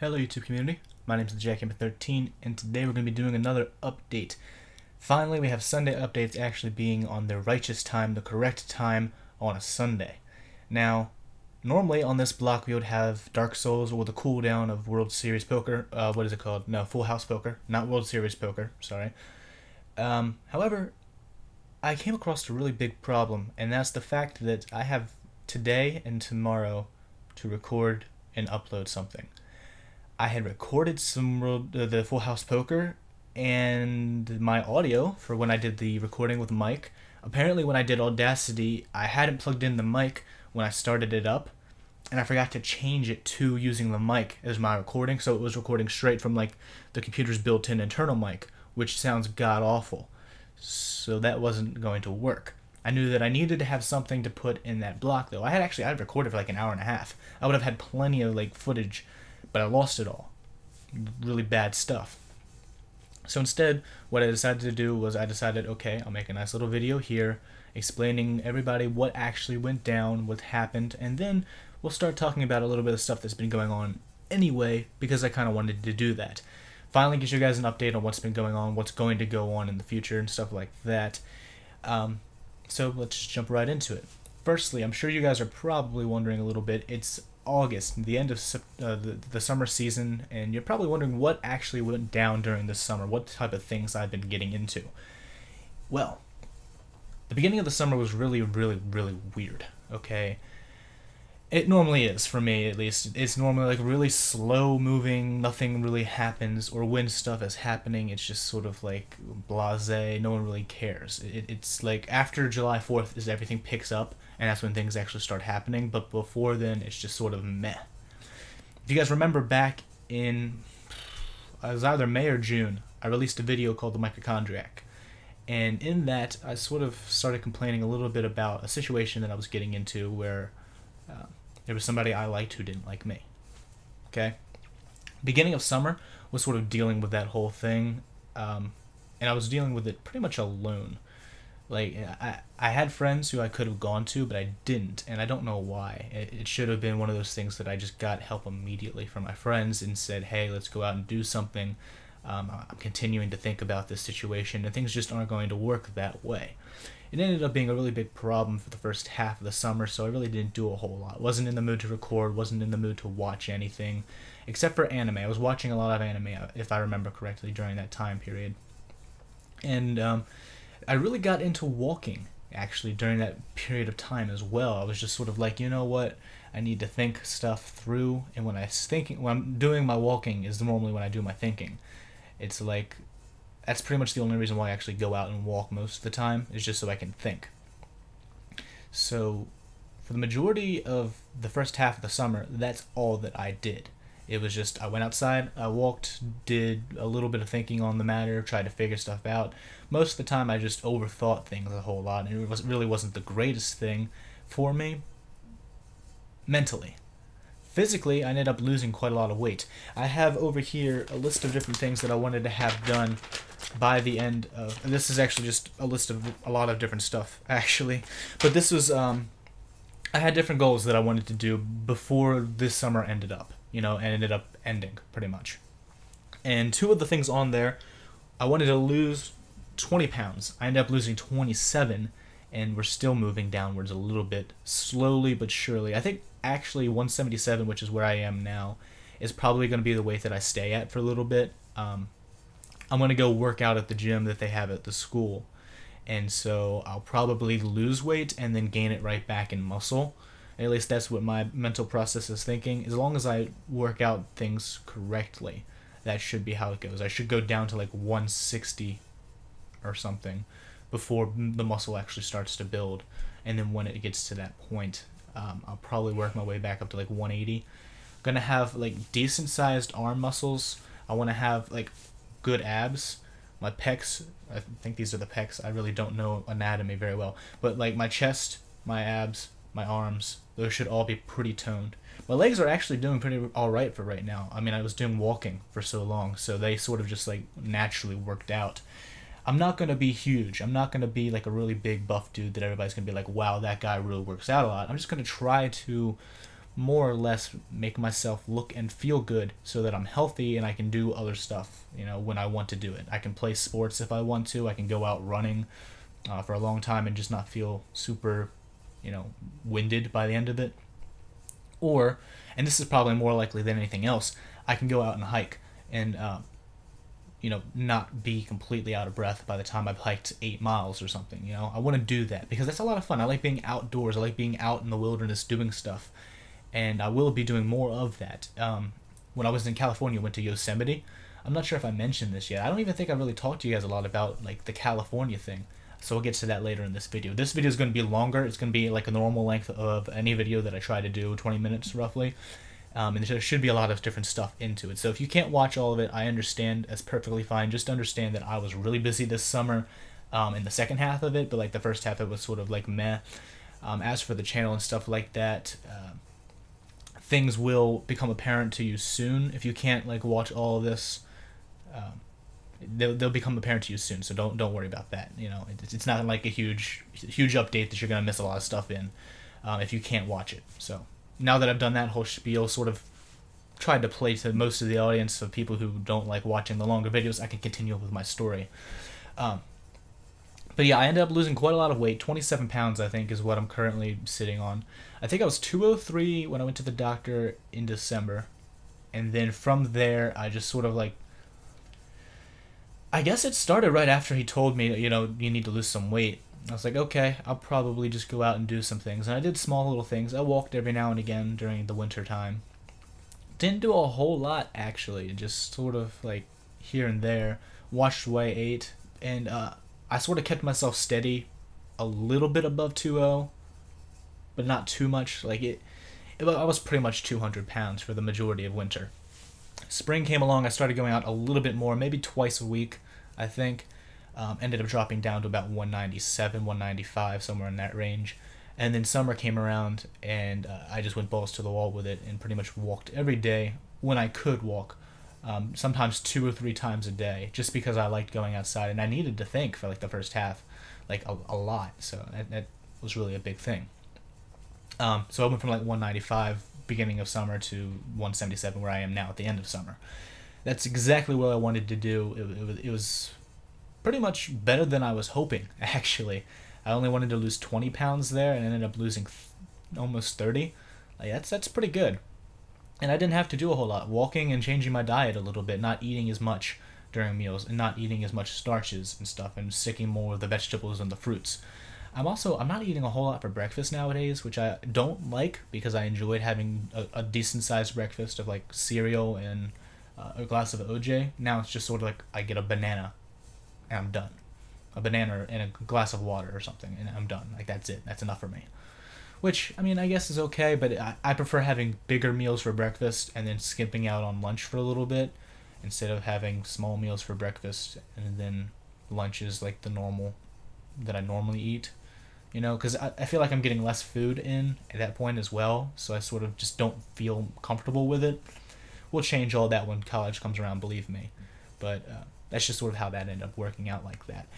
Hello YouTube community, my name is JackGamer13 and today we're going to be doing another update. Finally we have Sunday updates actually being on the righteous time, the correct time on a Sunday. Now, normally on this block we would have Dark Souls or the cooldown of World Series Poker, what is it called? No, Full House Poker, not World Series Poker, sorry. However, I came across a really big problem, and that's the fact that I have today and tomorrow to record and upload something. I had recorded the Full House Poker and my audio for when I did the recording with mic. Apparently when I did Audacity, I hadn't plugged in the mic when I started it up, and I forgot to change it to using the mic as my recording, so it was recording straight from like the computer's built-in internal mic, which sounds god-awful. So that wasn't going to work. I knew that I needed to have something to put in that block though. I had recorded for like an hour and a half. I would have had plenty of like footage, but I lost it all. Really bad stuff. So instead, what I decided to do was okay, I'll make a nice little video here explaining everybody what actually went down, what happened, and then we'll start talking about a little bit of stuff that's been going on anyway, because I kind of wanted to do that. Finally get you guys an update on what's been going on, what's going to go on in the future, and stuff like that. So let's just jump right into it. Firstly, I'm sure you guys are probably wondering a little bit, it's August, the end of the summer season, and you're probably wondering what actually went down during this summer, what type of things I've been getting into. Well, the beginning of the summer was really weird, okay? It normally is, for me at least. It's normally like really slow moving, nothing really happens, or when stuff is happening, it's just sort of like blasé, no one really cares. It's like after July 4th is everything picks up, and that's when things actually start happening, but before then, it's just sort of meh. If you guys remember back in, it was either May or June, I released a video called The Microchondriac. And in that, I sort of started complaining a little bit about a situation that I was getting into where there was somebody I liked who didn't like me. Okay? Beginning of summer was sort of dealing with that whole thing, and I was dealing with it pretty much alone. Like, I had friends who I could have gone to, but I didn't, and I don't know why. It should have been one of those things that I just got help immediately from my friends and said, hey, let's go out and do something. I'm continuing to think about this situation, and things just aren't going to work that way. It ended up being a really big problem for the first half of the summer, so I really didn't do a whole lot. Wasn't in the mood to record, wasn't in the mood to watch anything, except for anime. I was watching a lot of anime, if I remember correctly, during that time period. And I really got into walking, actually, during that period of time as well. I was just sort of like, you know what, I need to think stuff through, and when I'm doing my walking is normally when I do my thinking. It's like, that's pretty much the only reason why I actually go out and walk most of the time, is just so I can think. So, for the majority of the first half of the summer, that's all that I did. It was just, I went outside, I walked, did a little bit of thinking on the matter, tried to figure stuff out. Most of the time I just overthought things a whole lot, and it really wasn't the greatest thing for me, mentally. Physically, I ended up losing quite a lot of weight. I have over here a list of different things that I wanted to have done by the end of... And this is actually just a list of a lot of different stuff, actually. But this was... I had different goals that I wanted to do before this summer ended up, you know, and ended up ending, pretty much. And two of the things on there, I wanted to lose 20 pounds. I ended up losing 27, and we're still moving downwards a little bit, slowly but surely. I think actually 177, which is where I am now, is probably going to be the weight that I stay at for a little bit. I'm going to go work out at the gym that they have at the school, and so I'll probably lose weight and then gain it right back in muscle. At least that's what my mental process is thinking. As long as I work out things correctly, that should be how it goes. I should go down to like 160 or something before the muscle actually starts to build, and then when it gets to that point, I'll probably work my way back up to like 180. I'm gonna have like decent sized arm muscles. I want to have like good abs. My pecs, I think these are the pecs, I really don't know anatomy very well, but like my chest, my abs, my arms, those should all be pretty toned. My legs are actually doing pretty alright for right now. I mean, I was doing walking for so long, so they sort of just like naturally worked out. I'm not going to be huge. I'm not going to be like a really big buff dude that everybody's going to be like, wow, that guy really works out a lot. I'm just going to try to more or less make myself look and feel good so that I'm healthy and I can do other stuff, when I want to do it. I can play sports if I want to. I can go out running for a long time and just not feel super, winded by the end of it. Or, and this is probably more likely than anything else, I can go out and hike and, not be completely out of breath by the time I've hiked 8 miles or something. I want to do that because that's a lot of fun. I like being outdoors. I like being out in the wilderness doing stuff. And I will be doing more of that. When I was in California, I went to Yosemite. I'm not sure if I mentioned this yet. I don't even think I really talked to you guys a lot about like the California thing. So we'll get to that later in this video. This video is going to be longer. It's going to be like a normal length of any video that I try to do, 20 minutes roughly. And there should be a lot of different stuff into it. So if you can't watch all of it, I understand. That's perfectly fine. Just understand that I was really busy this summer in the second half of it, but like the first half it was sort of like meh. As for the channel and stuff like that, things will become apparent to you soon. If you can't like watch all of this, they'll become apparent to you soon. So don't worry about that. It's not like a huge update that you're gonna miss a lot of stuff in if you can't watch it. So now that I've done that whole spiel, sort of tried to play to most of the audience of people who don't like watching the longer videos, I can continue with my story. But yeah, I ended up losing quite a lot of weight. 27 pounds, I think, is what I'm currently sitting on. I think I was 203 when I went to the doctor in December. And then from there, I just sort of like... I guess it started right after he told me, you need to lose some weight. I was like, okay, I'll probably just go out and do some things. And I did small little things. I walked every now and again during the winter time. Didn't do a whole lot, actually. Just sort of like here and there. Watched what I ate. And I sort of kept myself steady a little bit above 2.0, but not too much. Like I was pretty much 200 pounds for the majority of winter. Spring came along, I started going out a little bit more, maybe twice a week, I think. Ended up dropping down to about 197, 195, somewhere in that range. And then summer came around, and I just went balls to the wall with it and pretty much walked every day when I could walk. Sometimes 2 or 3 times a day, just because I liked going outside, and I needed to think for like the first half, like a lot. So that was really a big thing. So I went from like 195 beginning of summer to 177 where I am now at the end of summer. That's exactly what I wanted to do. It was pretty much better than I was hoping, actually. I only wanted to lose 20 pounds there and ended up losing almost 30. Like that's pretty good. And I didn't have to do a whole lot. Walking and changing my diet a little bit, not eating as much during meals and not eating as much starches and stuff, and sticking more with the vegetables and the fruits. I'm not eating a whole lot for breakfast nowadays, which I don't like because I enjoyed having a decent sized breakfast of like cereal and a glass of OJ. Now it's just sort of like I get a banana and I'm done. A banana and a glass of water or something and I'm done. Like that's it. That's enough for me. Which, I mean, I guess is okay, but I prefer having bigger meals for breakfast and then skipping out on lunch for a little bit instead of having small meals for breakfast and then lunch is like the normal that I normally eat. Because I feel like I'm getting less food in at that point as well, so I sort of just don't feel comfortable with it. We'll change all that when college comes around, believe me. But that's just sort of how that ended up working out like that.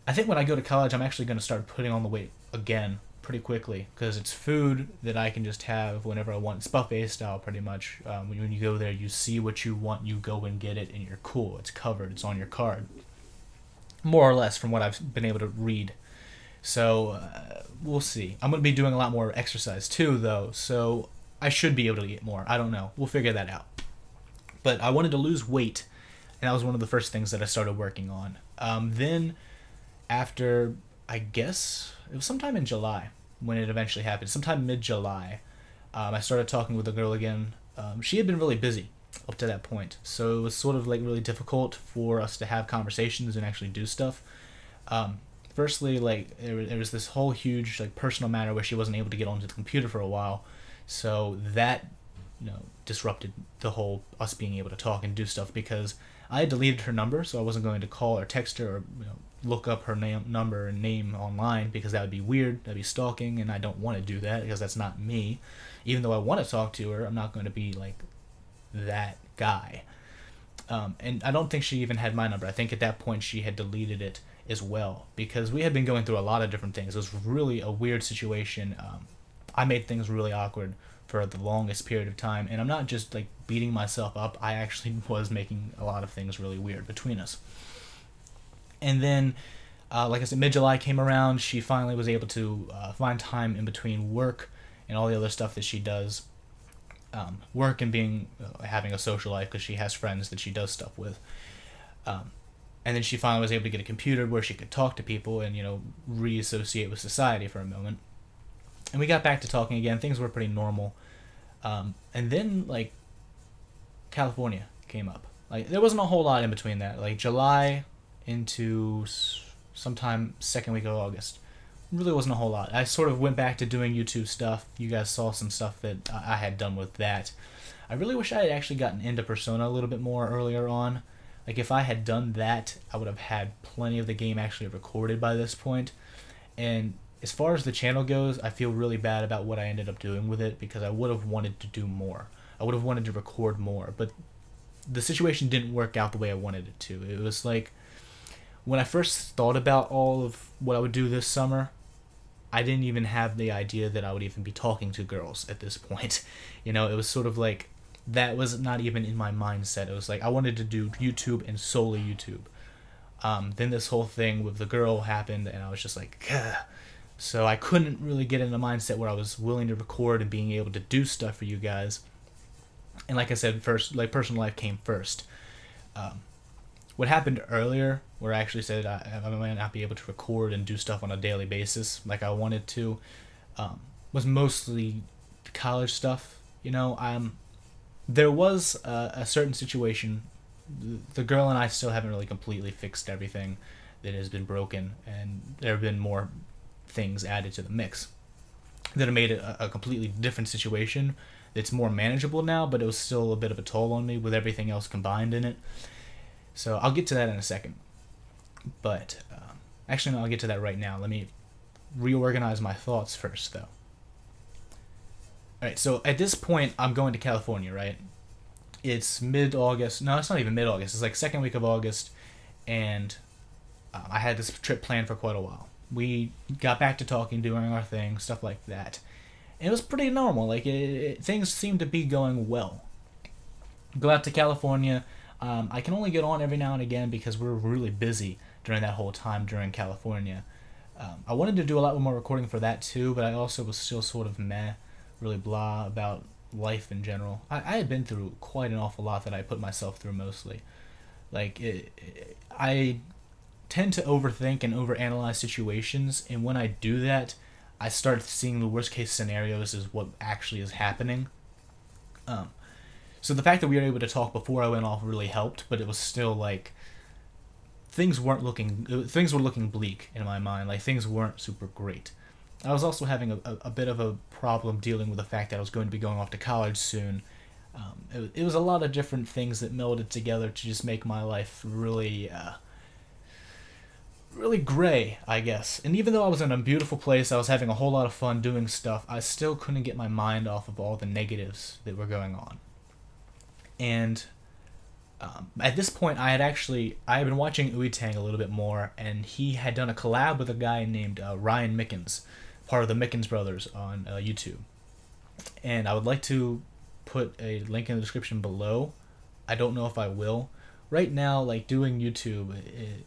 I think when I go to college, I'm actually going to start putting on the weight again pretty quickly because it's food that I can just have whenever I want. It's buffet style pretty much. When you go there, you see what you want, you go and get it, and you're cool. It's covered. It's on your card. More or less from what I've been able to read. So we'll see. I'm going to be doing a lot more exercise too, though, so I should be able to eat more. I don't know. We'll figure that out. But I wanted to lose weight, and that was one of the first things that I started working on. Then after, I guess, it was sometime in July when it eventually happened. Sometime mid-July, I started talking with a girl again. She had been really busy up to that point, so it was sort of like really difficult for us to have conversations and actually do stuff. Firstly, like there was this whole huge like personal matter where she wasn't able to get onto the computer for a while, so that disrupted the whole us being able to talk and do stuff because I had deleted her number, so I wasn't going to call or text her or look up her number and name online because that would be weird. That'd be stalking, and I don't want to do that because that's not me. Even though I want to talk to her, I'm not going to be like that guy. And I don't think she even had my number. I think at that point she had deleted it as well because we had been going through a lot of different things. It was really a weird situation. I made things really awkward for the longest period of time, and I'm not just like beating myself up. I actually was making a lot of things really weird between us. And then, like I said, mid-July came around. She finally was able to find time in between work and all the other stuff that she does. Work and being having a social life, because she has friends that she does stuff with. And then she finally was able to get a computer where she could talk to people and, reassociate with society for a moment. And we got back to talking again. Things were pretty normal. And then, like, California came up. Like, there wasn't a whole lot in between that. Like, July into sometime second week of August. Really wasn't a whole lot. I sort of went back to doing YouTube stuff. You guys saw some stuff that I had done with that. I really wish I had actually gotten into Persona a little bit more earlier on. Like, if I had done that, I would have had plenty of the game actually recorded by this point. And as far as the channel goes, I feel really bad about what I ended up doing with it, because I would have wanted to do more. I would have wanted to record more, but the situation didn't work out the way I wanted it to. It was like, when I first thought about all of what I would do this summer, I didn't even have the idea that I would even be talking to girls at this point. It was sort of like, that was not even in my mindset. It was like, I wanted to do YouTube and solely YouTube. Then this whole thing with the girl happened, and I was just like, gah. So I couldn't really get in the mindset where I was willing to record and being able to do stuff for you guys. And like I said, first, like, personal life came first. What happened earlier, where I actually said I might not be able to record and do stuff on a daily basis like I wanted to, was mostly college stuff. There was a certain situation. The girl and I still haven't really completely fixed everything that has been broken, and there have been more things added to the mix that have made it a completely different situation. It's more manageable now, but it was still a bit of a toll on me with everything else combined in it. So I'll get to that in a second. But actually, no, I'll get to that right now. Let me reorganize my thoughts first, though. Alright, so at this point, I'm going to California, right? It's mid-August. No, it's not even mid-August. It's like second week of August, and I had this trip planned for quite a while. We got back to talking, doing our thing, stuff like that. And it was pretty normal. Like, things seemed to be going well. Go out to California. I can only get on every now and again because we were really busy during that whole time during California. I wanted to do a lot more recording for that too, but I also was still sort of meh, really blah about life in general. I had been through quite an awful lot that I put myself through mostly. Like, I tend to overthink and overanalyze situations, and when I do that, I start seeing the worst case scenarios as what actually is happening. So the fact that we were able to talk before I went off really helped, but it was still like, things were looking bleak in my mind. Like, things weren't super great. I was also having a bit of a problem dealing with the fact that I was going to be going off to college soon. It was a lot of different things that melded together to just make my life really gray, I guess. And even though I was in a beautiful place, I was having a whole lot of fun doing stuff, I still couldn't get my mind off of all the negatives that were going on. And at this point, I had been watching Uitang a little bit more, and he had done a collab with a guy named Ryan Mickens, part of the Mickens brothers on YouTube. And I would like to put a link in the description below. I don't know if I will. Right now, like, doing YouTube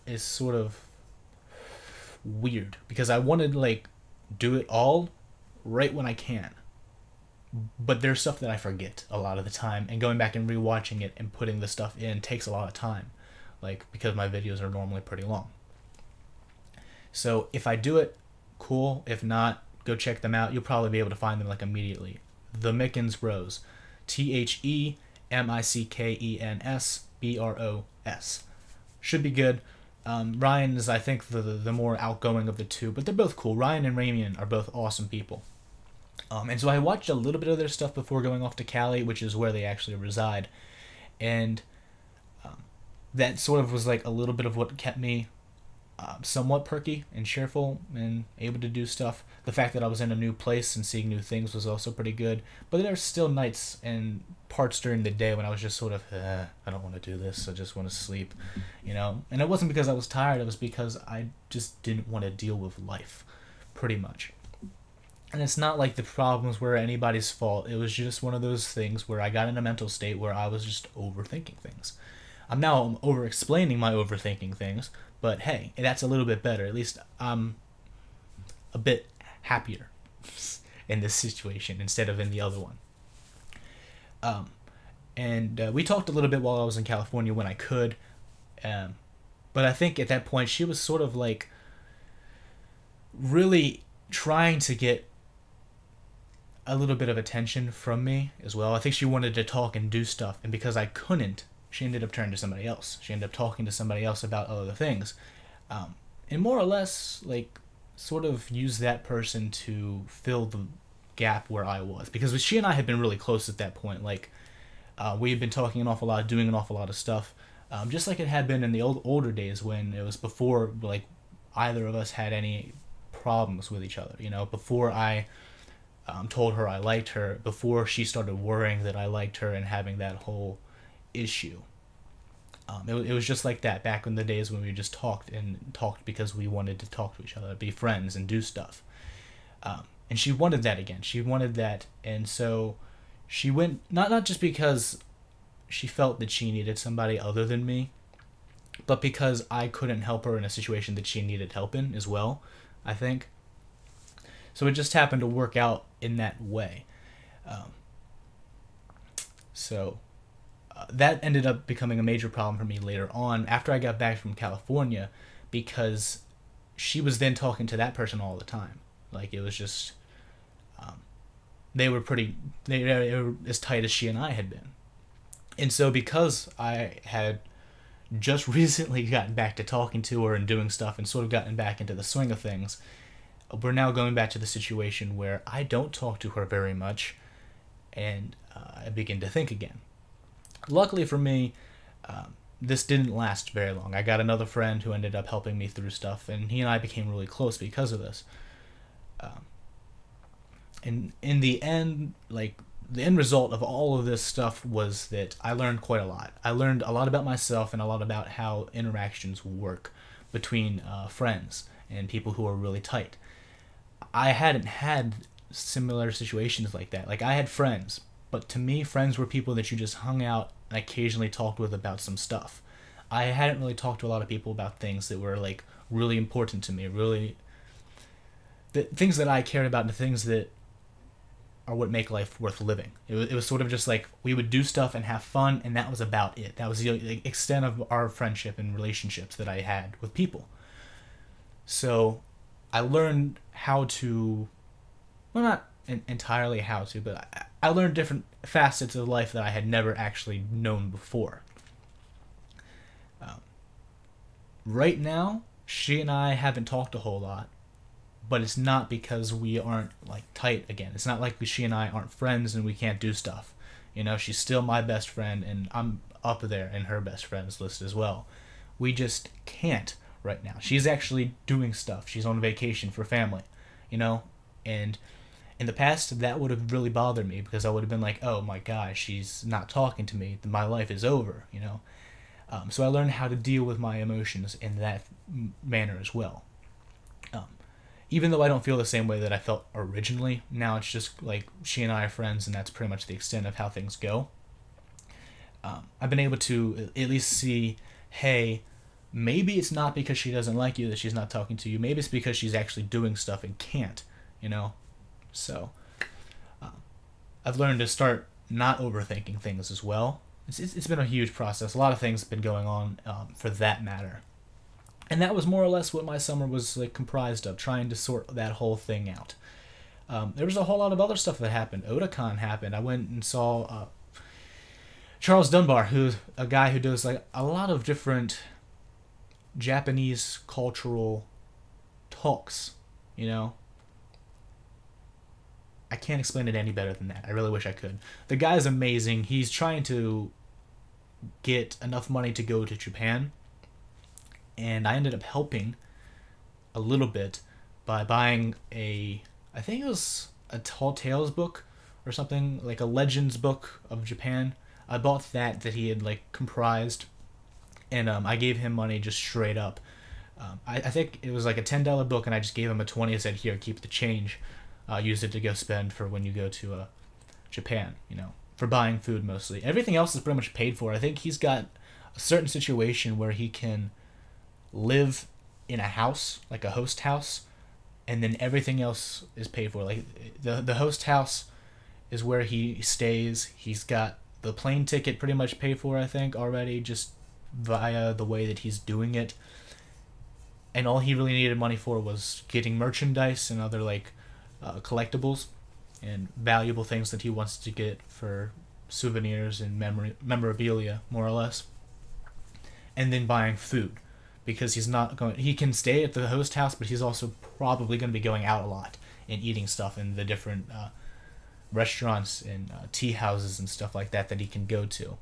is sort of weird, because I want to, like, do it all right when I can. But there's stuff that I forget a lot of the time, and going back and rewatching it and putting the stuff in takes a lot of time, like, because my videos are normally pretty long. So if I do it, cool. If not, go check them out. You'll probably be able to find them, like, immediately. The Mickens Bros. TheMickensBros. Should be good. Ryan is, I think, the more outgoing of the two, but they're both cool. Ryan and Ramian are both awesome people. And so I watched a little bit of their stuff before going off to Cali, which is where they actually reside. And that sort of was like a little bit of what kept me somewhat perky and cheerful and able to do stuff. The fact that I was in a new place and seeing new things was also pretty good. But there were still nights and parts during the day when I was just sort of, I don't want to do this, I just want to sleep, And it wasn't because I was tired, it was because I just didn't want to deal with life, pretty much. And it's not like the problems were anybody's fault. It was just one of those things where I got in a mental state where I was just overthinking things. I'm over explaining my overthinking things, but hey, that's a little bit better. At least I'm a bit happier in this situation instead of in the other one. And we talked a little bit while I was in California when I could. But I think at that point she was sort of like really trying to get a little bit of attention from me as well. I think she wanted to talk and do stuff, and because I couldn't, she ended up turning to somebody else. She ended up talking to somebody else about other things. And more or less, like, sort of use that person to fill the gap where I was. Because she and I had been really close at that point. Like, we had been talking an awful lot, doing an awful lot of stuff. Just like it had been in the older days when it was before, like, either of us had any problems with each other. You know, before I told her I liked her, before she started worrying that I liked her and having that whole issue. It was just like that back in the days when we just talked because we wanted to talk to each other, be friends, and do stuff. And she wanted that again. She wanted that, and so she went, not just because she felt that she needed somebody other than me, but because I couldn't help her in a situation that she needed help in as well, I think. So it just happened to work out in that way. That ended up becoming a major problem for me later on after I got back from California, because she was then talking to that person all the time. Like, it was just, they were as tight as she and I had been. And so because I had just recently gotten back to talking to her and doing stuff and sort of gotten back into the swing of things, we're now going back to the situation where I don't talk to her very much, and I begin to think again. Luckily for me, this didn't last very long. I got another friend who ended up helping me through stuff, and he and I became really close because of this. And in the end, like, the end result of all of this stuff was that I learned quite a lot. I learned a lot about myself and a lot about how interactions work between friends and people who are really tight. I hadn't had similar situations like that. Like, I had friends, but to me, friends were people that you just hung out and occasionally talked with about some stuff. I hadn't really talked to a lot of people about things that were, like, really important to me, really, the things that I cared about, and the things that are what make life worth living. It was sort of just like, we would do stuff and have fun, and that was about it. That was the extent of our friendship and relationships that I had with people. So I learned how to, well, not entirely how to, but I learned different facets of life that I had never actually known before. Right now, she and I haven't talked a whole lot, but it's not because we aren't, like, tight again. It's not like she and I aren't friends and we can't do stuff. You know, she's still my best friend, and I'm up there in her best friends list as well. We just can't right now. She's actually doing stuff. She's on vacation for family, you know? And in the past, that would have really bothered me, because I would have been like, oh my gosh, she's not talking to me. My life is over, you know? So I learned how to deal with my emotions in that manner as well. Even though I don't feel the same way that I felt originally, now it's just like she and I are friends, and that's pretty much the extent of how things go. I've been able to at least see, hey, maybe it's not because she doesn't like you that she's not talking to you. Maybe it's because she's actually doing stuff and can't, you know? So I've learned to start not overthinking things as well. It's been a huge process. A lot of things have been going on for that matter. And that was more or less what my summer was, like, comprised of, trying to sort that whole thing out. There was a whole lot of other stuff that happened. Otakon happened. I went and saw Charles Dunbar, who's a guy who does, like, a lot of different Japanese cultural talks, you know? I can't explain it any better than that. I really wish I could. The guy's amazing. He's trying to get enough money to go to Japan, and I ended up helping a little bit by buying I think it was a Tall Tales book or something, like a Legends book of Japan. I bought that he had, like, comprised, and I gave him money just straight up. I think it was like a $10 book, and I just gave him a 20 and said, here, keep the change. use it to go spend for when you go to Japan, you know, for buying food mostly. Everything else is pretty much paid for. I think he's got a certain situation where he can live in a house, like a host house, and then everything else is paid for. Like the host house is where he stays. He's got the plane ticket pretty much paid for, I think, already, just via the way that he's doing it. And all he really needed money for was getting merchandise and other like collectibles and valuable things that he wants to get for souvenirs and memorabilia, more or less. And then buying food, because he's not going. He can stay at the host house, but he's also probably going to be going out a lot and eating stuff in the different restaurants and tea houses and stuff like that he can go to,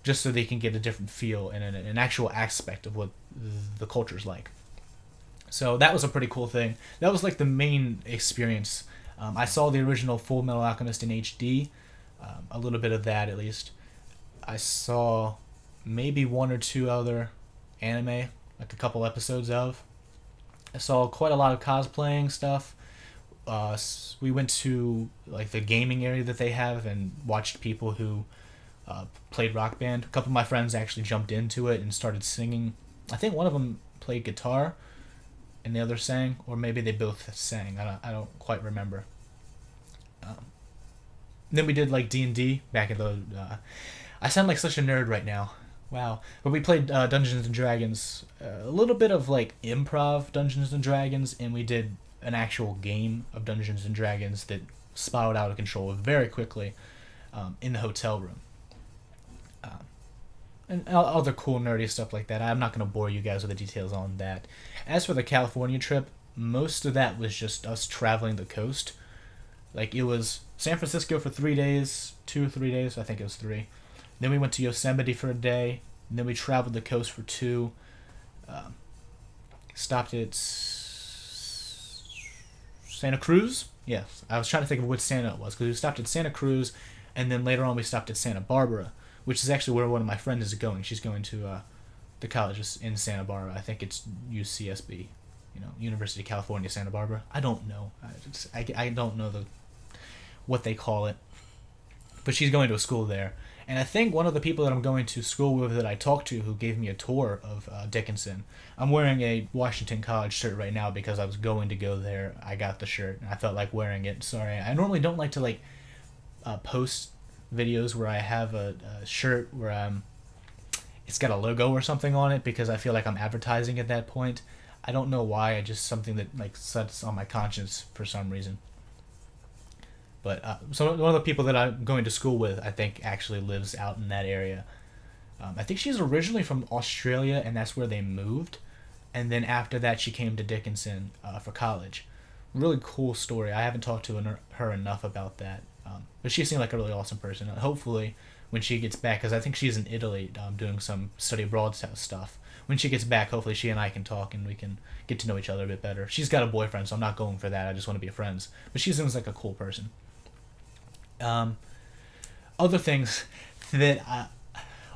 just so they can get a different feel and an actual aspect of what the culture's like. So that was a pretty cool thing. That was like the main experience. I saw the original Full Metal Alchemist in HD, a little bit of that at least. I saw maybe one or two other anime, like a couple episodes of. I saw quite a lot of cosplaying stuff. We went to like the gaming area that they have and watched people who played Rock Band. A couple of my friends actually jumped into it and started singing. I think one of them played guitar and the other sang, or maybe they both sang. I don't quite remember. Then we did like D&D back in the... I sound like such a nerd right now. Wow. But we played Dungeons & Dragons, a little bit of like improv Dungeons & Dragons, and we did an actual game of Dungeons & Dragons that spiraled out of control very quickly in the hotel room. And other cool nerdy stuff like that. I'm not going to bore you guys with the details on that. As for the California trip, most of that was just us traveling the coast. Like, it was San Francisco for 3 days, 2 or 3 days, I think it was 3. Then we went to Yosemite for a day, and then we traveled the coast for 2. Stopped at Santa Cruz? Yes, I was trying to think of which Santa it was, because we stopped at Santa Cruz, and then later on we stopped at Santa Barbara, which is actually where one of my friends is going. She's going to the college in Santa Barbara. I think it's UCSB, University of California, Santa Barbara. I don't know. I don't know what they call it. But she's going to a school there. And I think one of the people that I'm going to school with that I talked to who gave me a tour of Dickinson, I'm wearing a Washington College shirt right now because I was going to go there. I got the shirt and I felt like wearing it. Sorry, I normally don't like to post videos where I have a shirt where it's got a logo or something on it, because I feel like I'm advertising at that point. I don't know why. Just something that sets on my conscience for some reason. But so one of the people that I'm going to school with, I think, actually lives out in that area. I think she's originally from Australia, and that's where they moved. And then after that, she came to Dickinson for college. Really cool story. I haven't talked to her enough about that. But she seemed like a really awesome person. Hopefully, when she gets back, because I think she's in Italy doing some study abroad stuff. When she gets back, hopefully she and I can talk and we can get to know each other a bit better. She's got a boyfriend, so I'm not going for that. I just want to be friends. But she seems like a cool person. Other things that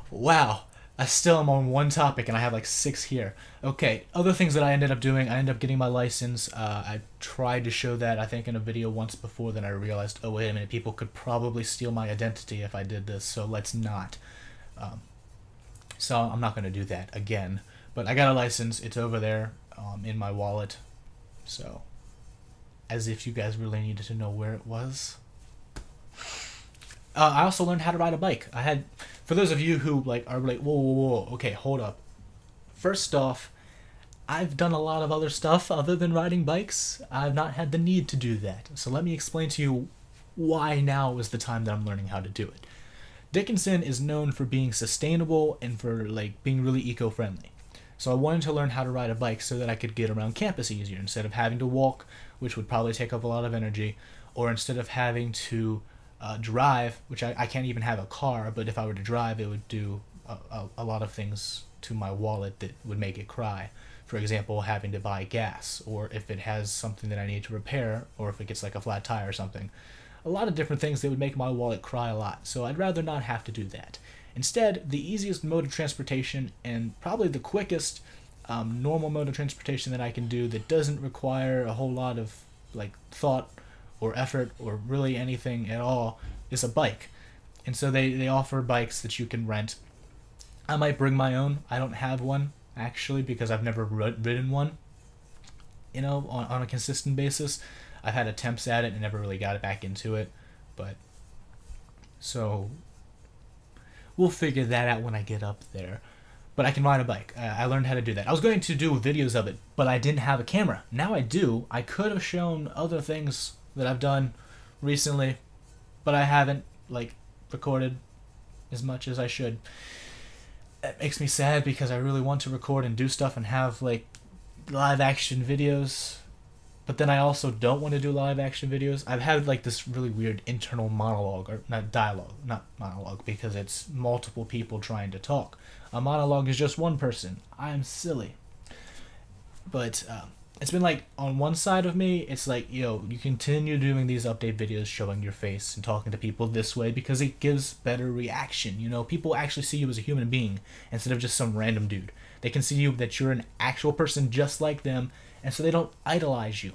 wow, I still am on one topic and I have like 6 here. Okay, other things that I ended up doing, I ended up getting my license. I tried to show that, I think, in a video once before, then I realized, oh wait a minute, people could probably steal my identity if I did this, so let's not. So I'm not going to do that again. But I got a license, it's over there in my wallet, so as if you guys really needed to know where it was. I also learned how to ride a bike. For those of you who are like, whoa, okay, hold up. First off, I've done a lot of other stuff other than riding bikes. I've not had the need to do that. So let me explain to you why now is the time that I'm learning how to do it. Dickinson is known for being sustainable and for being really eco-friendly. So I wanted to learn how to ride a bike so that I could get around campus easier instead of having to walk, which would probably take up a lot of energy, or instead of having to drive, which I can't even have a car, but if I were to drive, it would do a lot of things to my wallet that would make it cry. For example, having to buy gas, or if it has something that I need to repair, or if it gets like a flat tire or something. A lot of different things that would make my wallet cry a lot, so I'd rather not have to do that. Instead, the easiest mode of transportation, and probably the quickest normal mode of transportation that I can do that doesn't require a whole lot of like thought or effort or really anything at all is a bike. And so they offer bikes that you can rent. I might bring my own. I don't have one actually because I've never ridden one, you know, on a consistent basis. I've had attempts at it and never really got it back into it, but so we'll figure that out when I get up there. But I can ride a bike. I learned how to do that. I was going to do videos of it, but I didn't have a camera. Now I do. I could have shown other things that I've done recently, but I haven't, like, recorded as much as I should. It makes me sad because I really want to record and do stuff and have, like, live action videos, but then I also don't want to do live action videos. I've had like this really weird internal monologue, or not dialogue, not monologue, because it's multiple people trying to talk. A monologue is just one person. I'm silly. But it's been like on one side of me, it's like, yo, you continue doing these update videos showing your face and talking to people this way because it gives better reaction. You know, people actually see you as a human being instead of just some random dude. They can see you that you're an actual person just like them, and so they don't idolize you.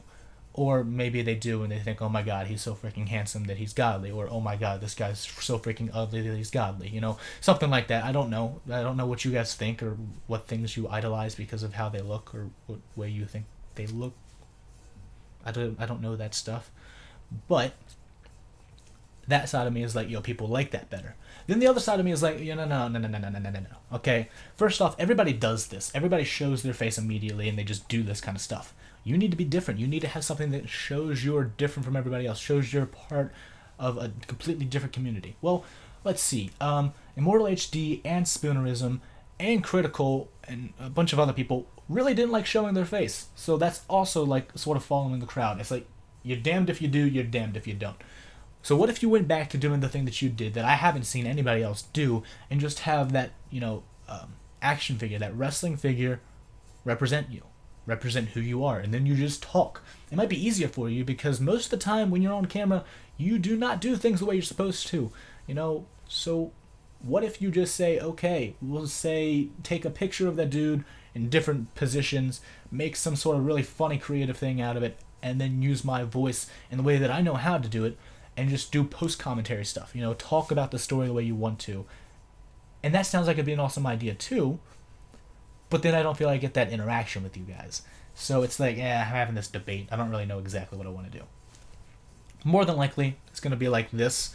Or maybe they do and they think, oh my god, he's so freaking handsome that he's godly. Or, oh my god, this guy's so freaking ugly that he's godly. You know, something like that. I don't know. I don't know what you guys think or what things you idolize because of how they look or what way you think they look. I don't know that stuff. But that side of me is like, yo, people like that better. Then the other side of me is like, no. Okay, first off, everybody does this. Everybody shows their face immediately and they just do this kind of stuff. You need to be different. You need to have something that shows you're different from everybody else, shows you're part of a completely different community. Well, let's see. Immortal HD and Spoonerism and Critical and a bunch of other people really didn't like showing their face. So that's also like sort of following the crowd. It's like, you're damned if you do, you're damned if you don't. So what if you went back to doing the thing that you did that I haven't seen anybody else do and just have that, you know, action figure, that wrestling figure represent you, represent who you are, and then you just talk. It might be easier for you because most of the time when you're on camera, you do not do things the way you're supposed to, you know. So what if you just say, okay, we'll say take a picture of that dude in different positions, make some sort of really funny creative thing out of it, and then use my voice in the way that I know how to do it, and just do post-commentary stuff, you know, talk about the story the way you want to. And that sounds like it'd be an awesome idea too, but then I don't feel like I get that interaction with you guys. So it's like, I'm having this debate. I don't really know exactly what I want to do. More than likely, it's going to be like this.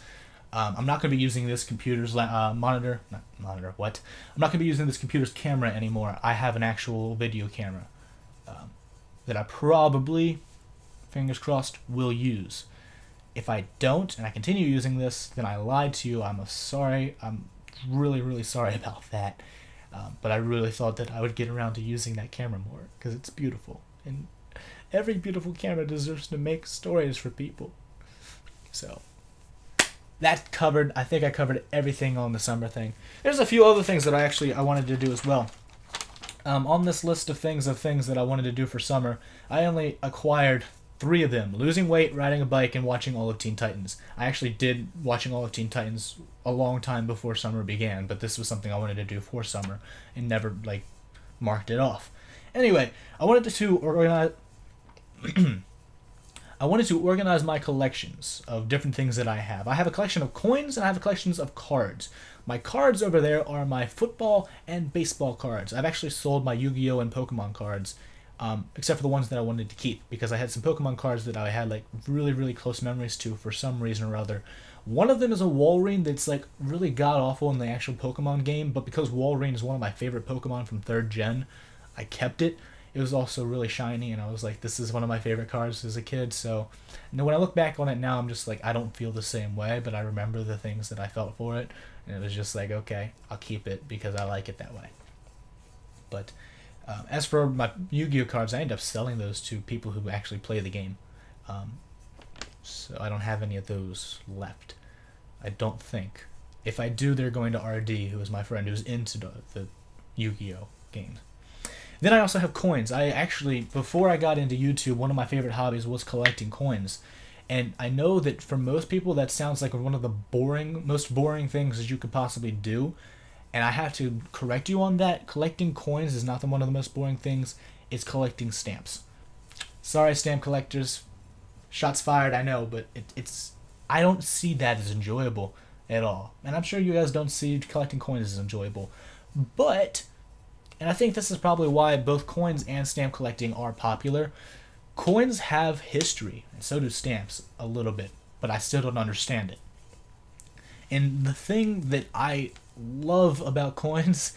I'm not going to be using this computer's monitor. Not monitor, what? I'm not going to be using this computer's camera anymore. I have an actual video camera that I probably, fingers crossed, will use. If I don't, and I continue using this, then I lied to you. I'm sorry. I'm really, really sorry about that. But I really thought that I would get around to using that camera more, because it's beautiful. And every beautiful camera deserves to make stories for people. So, that covered, I think I covered everything on the summer thing. There's a few other things that I wanted to do as well. On this list of things that I wanted to do for summer, I only acquired 3 of them: losing weight, riding a bike, and watching all of Teen Titans. I actually did watching all of Teen Titans a long time before summer began, but this was something I wanted to do for summer and never, like, marked it off. Anyway, I wanted to organize my collections of different things that I have. I have a collection of coins and I have a collection of cards. My cards over there are my football and baseball cards. I've actually sold my Yu-Gi-Oh! And Pokemon cards, except for the ones that I wanted to keep, because I had some Pokemon cards that I had like really, really close memories to for some reason or other. One of them is a Walrein that's like really god-awful in the actual Pokemon game, but because Walrein is one of my favorite Pokemon from 3rd gen, I kept it. It was also really shiny, and I was like, this is one of my favorite cards as a kid, so when I look back on it now, I'm just like, I don't feel the same way, but I remember the things that I felt for it, and it was just like, okay, I'll keep it because I like it that way. But as for my Yu-Gi-Oh cards, I end up selling those to people who actually play the game. So I don't have any of those left. I don't think. If I do, they're going to RD, who is my friend who's into the Yu-Gi-Oh games. Then I also have coins. I actually, before I got into YouTube, one of my favorite hobbies was collecting coins. And I know that for most people that sounds like one of the most boring things that you could possibly do. And I have to correct you on that. Collecting coins is not one of the most boring things. It's collecting stamps. Sorry, stamp collectors. Shots fired, I know, but it's I don't see that as enjoyable at all. And I'm sure you guys don't see collecting coins as enjoyable. But, and I think this is probably why both coins and stamp collecting are popular, coins have history, and so do stamps a little bit, but I still don't understand it. And the thing that I love about coins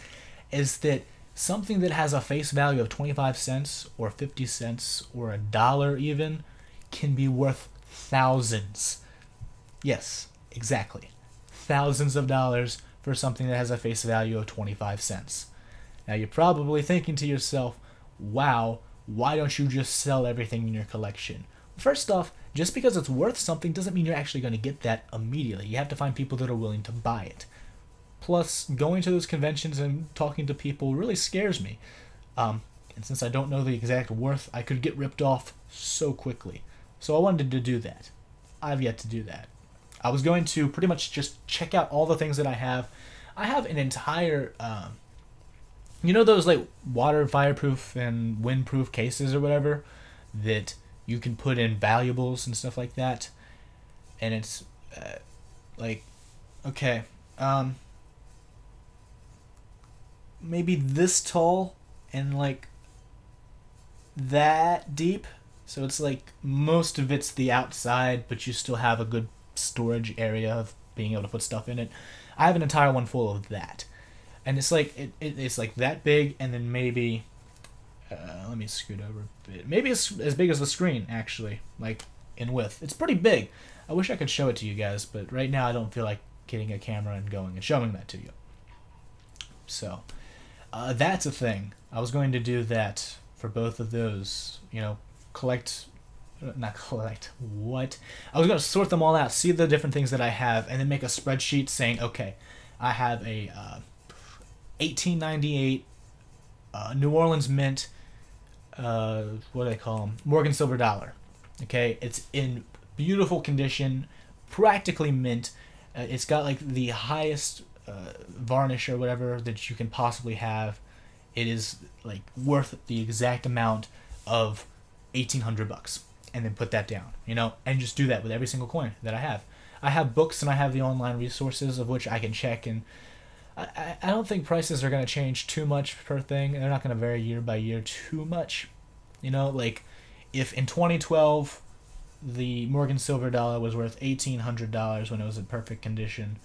is that something that has a face value of 25 cents or 50 cents or $1 even can be worth thousands. Yes, exactly. Thousands of dollars for something that has a face value of 25 cents. Now you're probably thinking to yourself, wow, why don't you just sell everything in your collection? First off, just because it's worth something doesn't mean you're actually going to get that immediately. You have to find people that are willing to buy it. Plus, going to those conventions and talking to people really scares me. And since I don't know the exact worth, I could get ripped off so quickly. So I wanted to do that. I've yet to do that. I was going to pretty much just check out all the things that I have. I have an entire, you know those like water fireproof and windproof cases or whatever that you can put in valuables and stuff like that? And it's like, okay, maybe this tall and like that deep. So it's like most of it's the outside, but you still have a good storage area of being able to put stuff in it. I have an entire one full of that. And it's like it's like that big, and then maybe let me scoot over a bit. Maybe it's as big as the screen, actually, like in width. It's pretty big. I wish I could show it to you guys, but right now I don't feel like getting a camera and going and showing that to you. So that's a thing. I was going to do that for both of those, you know, not collect, what? I was going to sort them all out, see the different things that I have, and then make a spreadsheet saying, okay, I have a 1898 New Orleans Mint, what do they call them? Morgan Silver Dollar. Okay, it's in beautiful condition, practically mint. It's got like the highest varnish or whatever that you can possibly have. It is like worth the exact amount of $1,800, and then put that down, you know, and just do that with every single coin that I have. I have books and I have the online resources of which I can check, and I don't think prices are going to change too much per thing. They're not going to vary year by year too much. You know, like if in 2012 the Morgan Silver Dollar was worth $1,800 when it was in perfect condition,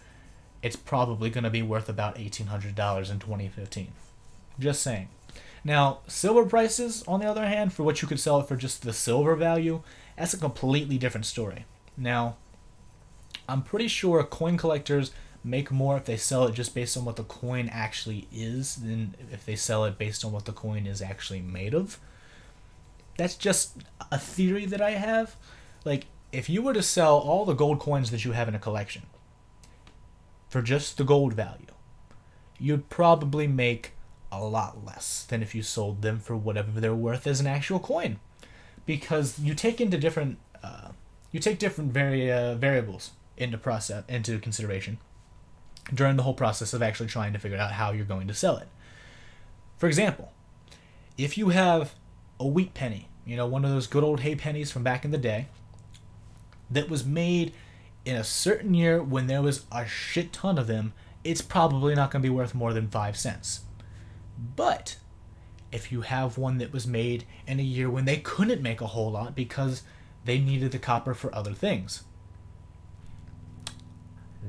it's probably going to be worth about $1,800 in 2015. Just saying. Now, silver prices, on the other hand, for what you could sell it for just the silver value, that's a completely different story. Now, I'm pretty sure coin collectors make more if they sell it just based on what the coin actually is than if they sell it based on what the coin is actually made of. That's just a theory that I have. Like, if you were to sell all the gold coins that you have in a collection for just the gold value, you'd probably make a lot less than if you sold them for whatever they're worth as an actual coin, because you take into different variables into consideration during the whole process of actually trying to figure out how you're going to sell it. For example, if you have a wheat penny, you know, one of those good old hay pennies from back in the day that was made in a certain year when there was a shit ton of them, it's probably not going to be worth more than 5 cents. But if you have one that was made in a year when they couldn't make a whole lot because they needed the copper for other things,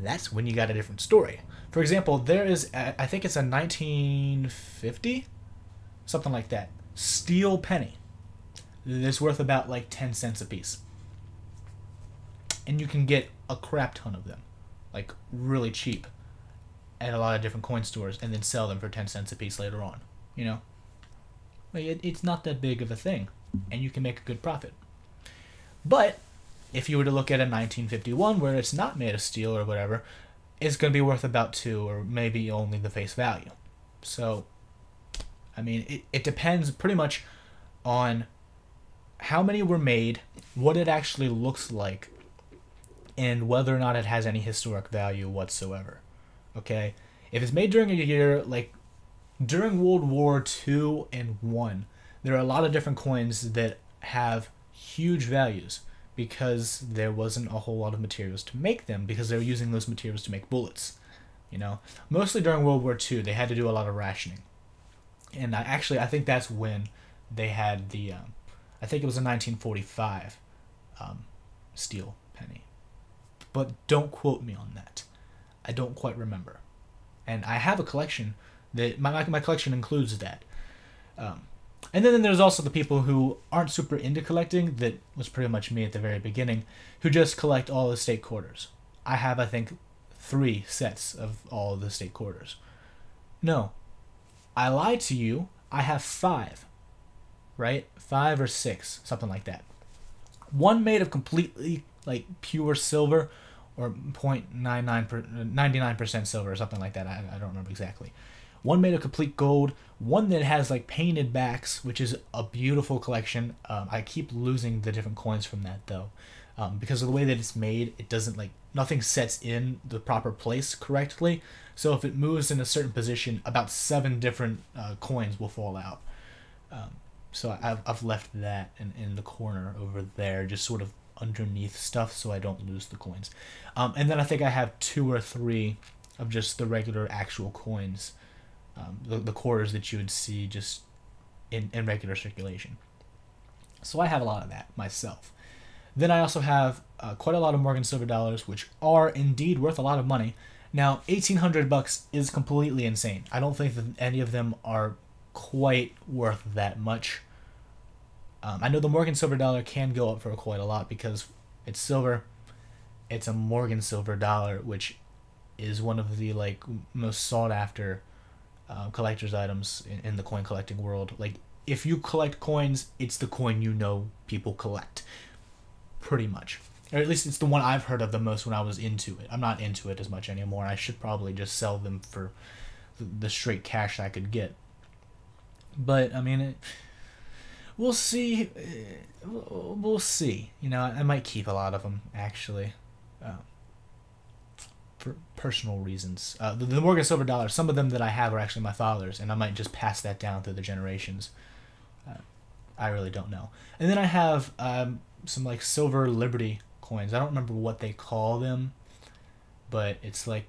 that's when you got a different story. For example, there is, I think it's a 1950, something like that, steel penny that's worth about like 10 cents a piece. And you can get a crap ton of them, like really cheap, at a lot of different coin stores, and then sell them for 10 cents a piece later on, you know? Like, it's not that big of a thing, and you can make a good profit. But if you were to look at a 1951 where it's not made of steel or whatever, it's going to be worth about 2 or maybe only the face value. So, I mean, it depends pretty much on how many were made, what it actually looks like, and whether or not it has any historic value whatsoever. Okay? If it's made during a year, like during World War II and I, there are a lot of different coins that have huge values because there wasn't a whole lot of materials to make them, because they were using those materials to make bullets. You know, mostly during World War II, they had to do a lot of rationing, and I think that's when they had the, I think it was a 1945 steel penny, but don't quote me on that. I don't quite remember, and I have a collection that my collection includes that. And then there's also the people who aren't super into collecting, that was pretty much me at the very beginning, who just collect all the state quarters. I have, I think, 3 sets of all of the state quarters. No, I lied to you. I have 5, right? 5 or 6, something like that. One made of completely like pure silver, or 99% silver, or something like that. I don't remember exactly. One made of complete gold. One that has like painted backs, which is a beautiful collection. I keep losing the different coins from that though, because of the way that it's made. It doesn't, like, nothing sets in the proper place correctly. So if it moves in a certain position, about 7 different coins will fall out. So I've left that in the corner over there, just sort of underneath stuff, so I don't lose the coins. And then I think I have 2 or 3 of just the regular actual coins. The quarters that you would see just in regular circulation. So I have a lot of that myself. Then I also have quite a lot of Morgan silver dollars, which are indeed worth a lot of money. Now, $1,800 is completely insane. I don't think that any of them are quite worth that much. I know the Morgan silver dollar can go up for quite a lot because it's silver. It's a Morgan silver dollar, which is one of the like most sought after collector's items in the coin collecting world. Like, if you collect coins, it's the coin you know people collect, pretty much. Or at least it's the one I've heard of the most when I was into it. I'm not into it as much anymore. I should probably just sell them for the straight cash I could get. But I mean, we'll see. We'll see. You know, I might keep a lot of them actually. For personal reasons. The Morgan silver dollars, some of them that I have are actually my father's, and I might just pass that down through the generations. I really don't know. And then I have some like silver Liberty coins. I don't remember what they call them, but it's like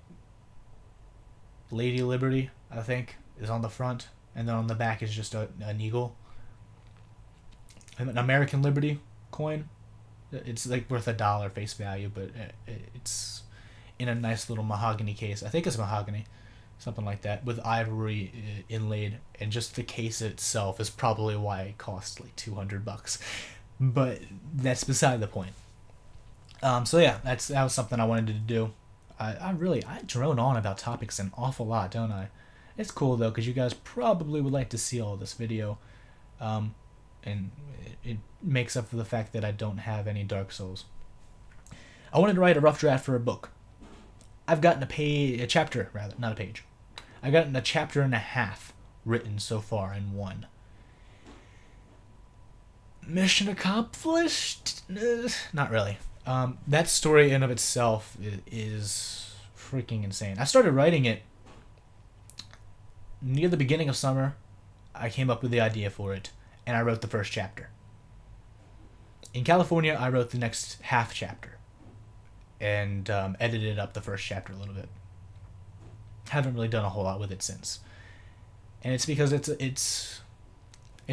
Lady Liberty, I think, is on the front, and then on the back is just an eagle. An American Liberty coin. It's like worth $1 face value, but it's in a nice little mahogany case. I think it's mahogany, something like that, with ivory inlaid, and just the case itself is probably why it costs like $200. But that's beside the point. So yeah, that was something I wanted to do. I drone on about topics an awful lot, don't I? It's cool though, because you guys probably would like to see all this video, and it makes up for the fact that I don't have any Dark Souls. I wanted to write a rough draft for a book. I've gotten a chapter, not a page. I've gotten a chapter and a half written so far in one. Mission accomplished? Not really. That story in and of itself is freaking insane. I started writing it near the beginning of summer. I came up with the idea for it, and I wrote the first chapter. In California, I wrote the next half chapter, and edited up the first chapter a little bit. Haven't really done a whole lot with it since, and it's because it's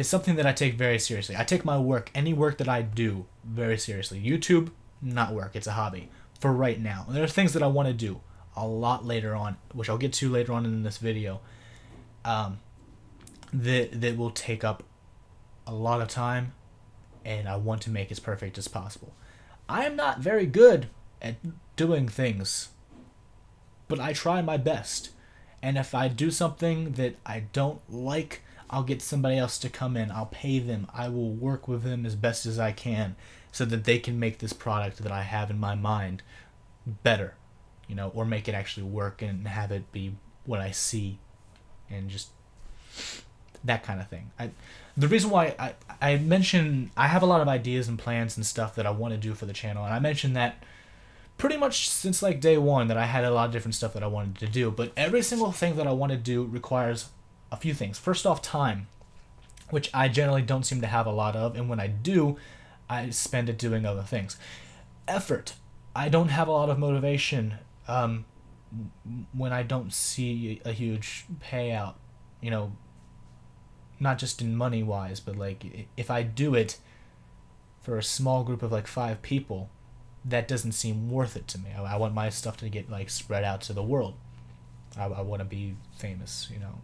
something that I take very seriously. I take my work, any work that I do, very seriously. YouTube, not work, it's a hobby for right now. And there's things that I want to do a lot later on, which I'll get to later on in this video, that will take up a lot of time, and I want to make as perfect as possible. I am not very good at doing things, but I try my best. And if I do something that I don't like, I'll get somebody else to come in. I'll pay them. I will work with them as best as I can so that they can make this product that I have in my mind better, you know, or make it actually work and have it be what I see, and just that kind of thing. The reason why I mentioned I have a lot of ideas and plans and stuff that I want to do for the channel, and I mentioned that pretty much since like day one, that I had a lot of different stuff that I wanted to do, but every single thing that I want to do requires a few things. First off, time, which I generally don't seem to have a lot of, and when I do, I spend it doing other things. Effort. I don't have a lot of motivation when I don't see a huge payout, you know, not just in money wise, but like if I do it for a small group of like 5 people, that doesn't seem worth it to me. I want my stuff to get like spread out to the world. I want to be famous, you know.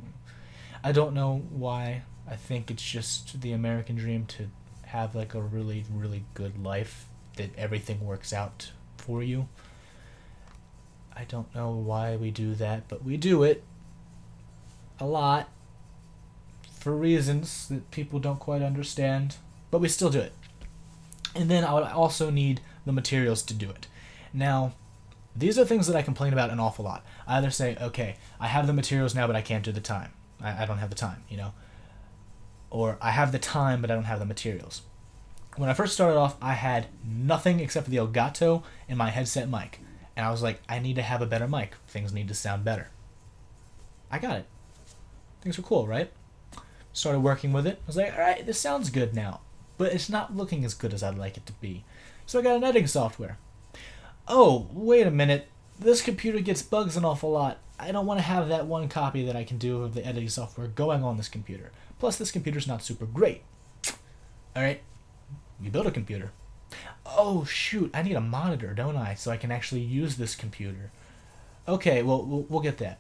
I don't know why. I think it's just the American dream to have like a really, really good life, that everything works out for you. I don't know why we do that, but we do it a lot for reasons that people don't quite understand, but we still do it. And then I would also need the materials to do it. Now, these are things that I complain about an awful lot. I either say, okay, I have the materials now, but I can't do the time. I don't have the time, you know? Or I have the time, but I don't have the materials. When I first started off, I had nothing except for the Elgato and my headset mic. And I was like, I need to have a better mic. Things need to sound better. I got it. Things were cool, right? Started working with it. I was like, alright, this sounds good now. But it's not looking as good as I'd like it to be. So I got an editing software. Oh, wait a minute. This computer gets bugs an awful lot. I don't want to have that one copy that I can do of the editing software going on this computer. Plus, this computer's not super great. Alright, you build a computer. Oh, shoot, I need a monitor, don't I? So I can actually use this computer. Okay, well, we'll get that.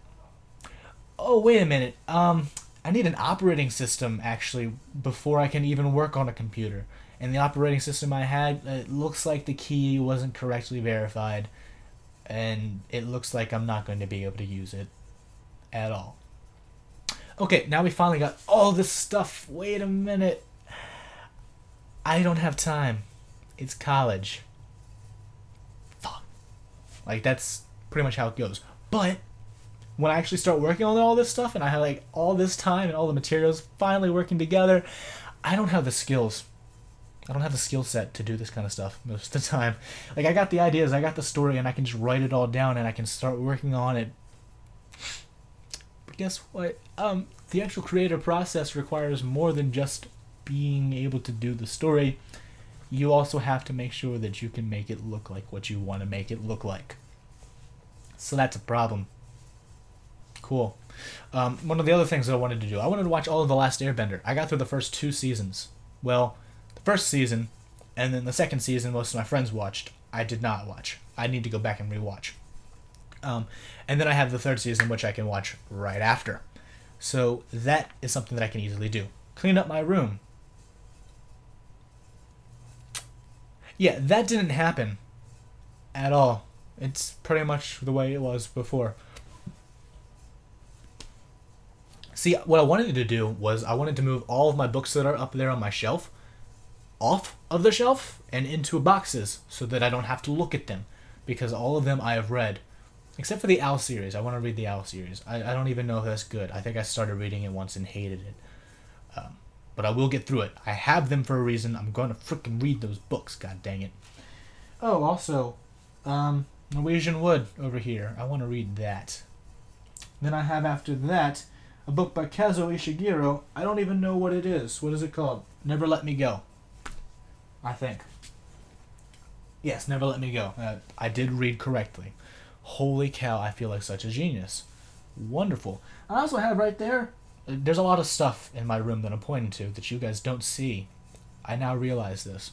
Oh, wait a minute. I need an operating system, actually, before I can even work on a computer. And the operating system I had, it looks like the key wasn't correctly verified. And it looks like I'm not going to be able to use it at all. Okay, now we finally got all this stuff. Wait a minute. I don't have time. It's college. Fuck. Like, that's pretty much how it goes. But when I actually start working on all this stuff and I have like all this time and all the materials finally working together, I don't have the skills. I don't have the skill set to do this kind of stuff most of the time. Like, I got the ideas, I got the story, and I can just write it all down and I can start working on it. But guess what? The actual creative process requires more than just being able to do the story. You also have to make sure that you can make it look like what you want to make it look like. So that's a problem. Cool. One of the other things that I wanted to do, I wanted to watch all of The Last Airbender. I got through the first 2 seasons. Well, the first season, and then the second season most of my friends watched. I did not watch. I need to go back and rewatch. And then I have the 3rd season, which I can watch right after. So that is something that I can easily do. Clean up my room. Yeah, that didn't happen at all. It's pretty much the way it was before. See, what I wanted to do was I wanted to move all of my books that are up there on my shelf off of the shelf and into boxes so that I don't have to look at them, because all of them I have read, except for the Owl series. I want to read the Owl series. I don't even know if that's good. I think I started reading it once and hated it. But I will get through it. I have them for a reason. I'm going to freaking read those books, god dang it. Oh, also, Norwegian Wood over here. I want to read that. Then I have after that a book by Kazuo Ishiguro. I don't even know what it is. What is it called? Never Let Me Go, I think. Yes, Never Let Me Go. I did read correctly. Holy cow, I feel like such a genius. Wonderful. I also have right there, there's a lot of stuff in my room that I'm pointing to that you guys don't see. I now realize this.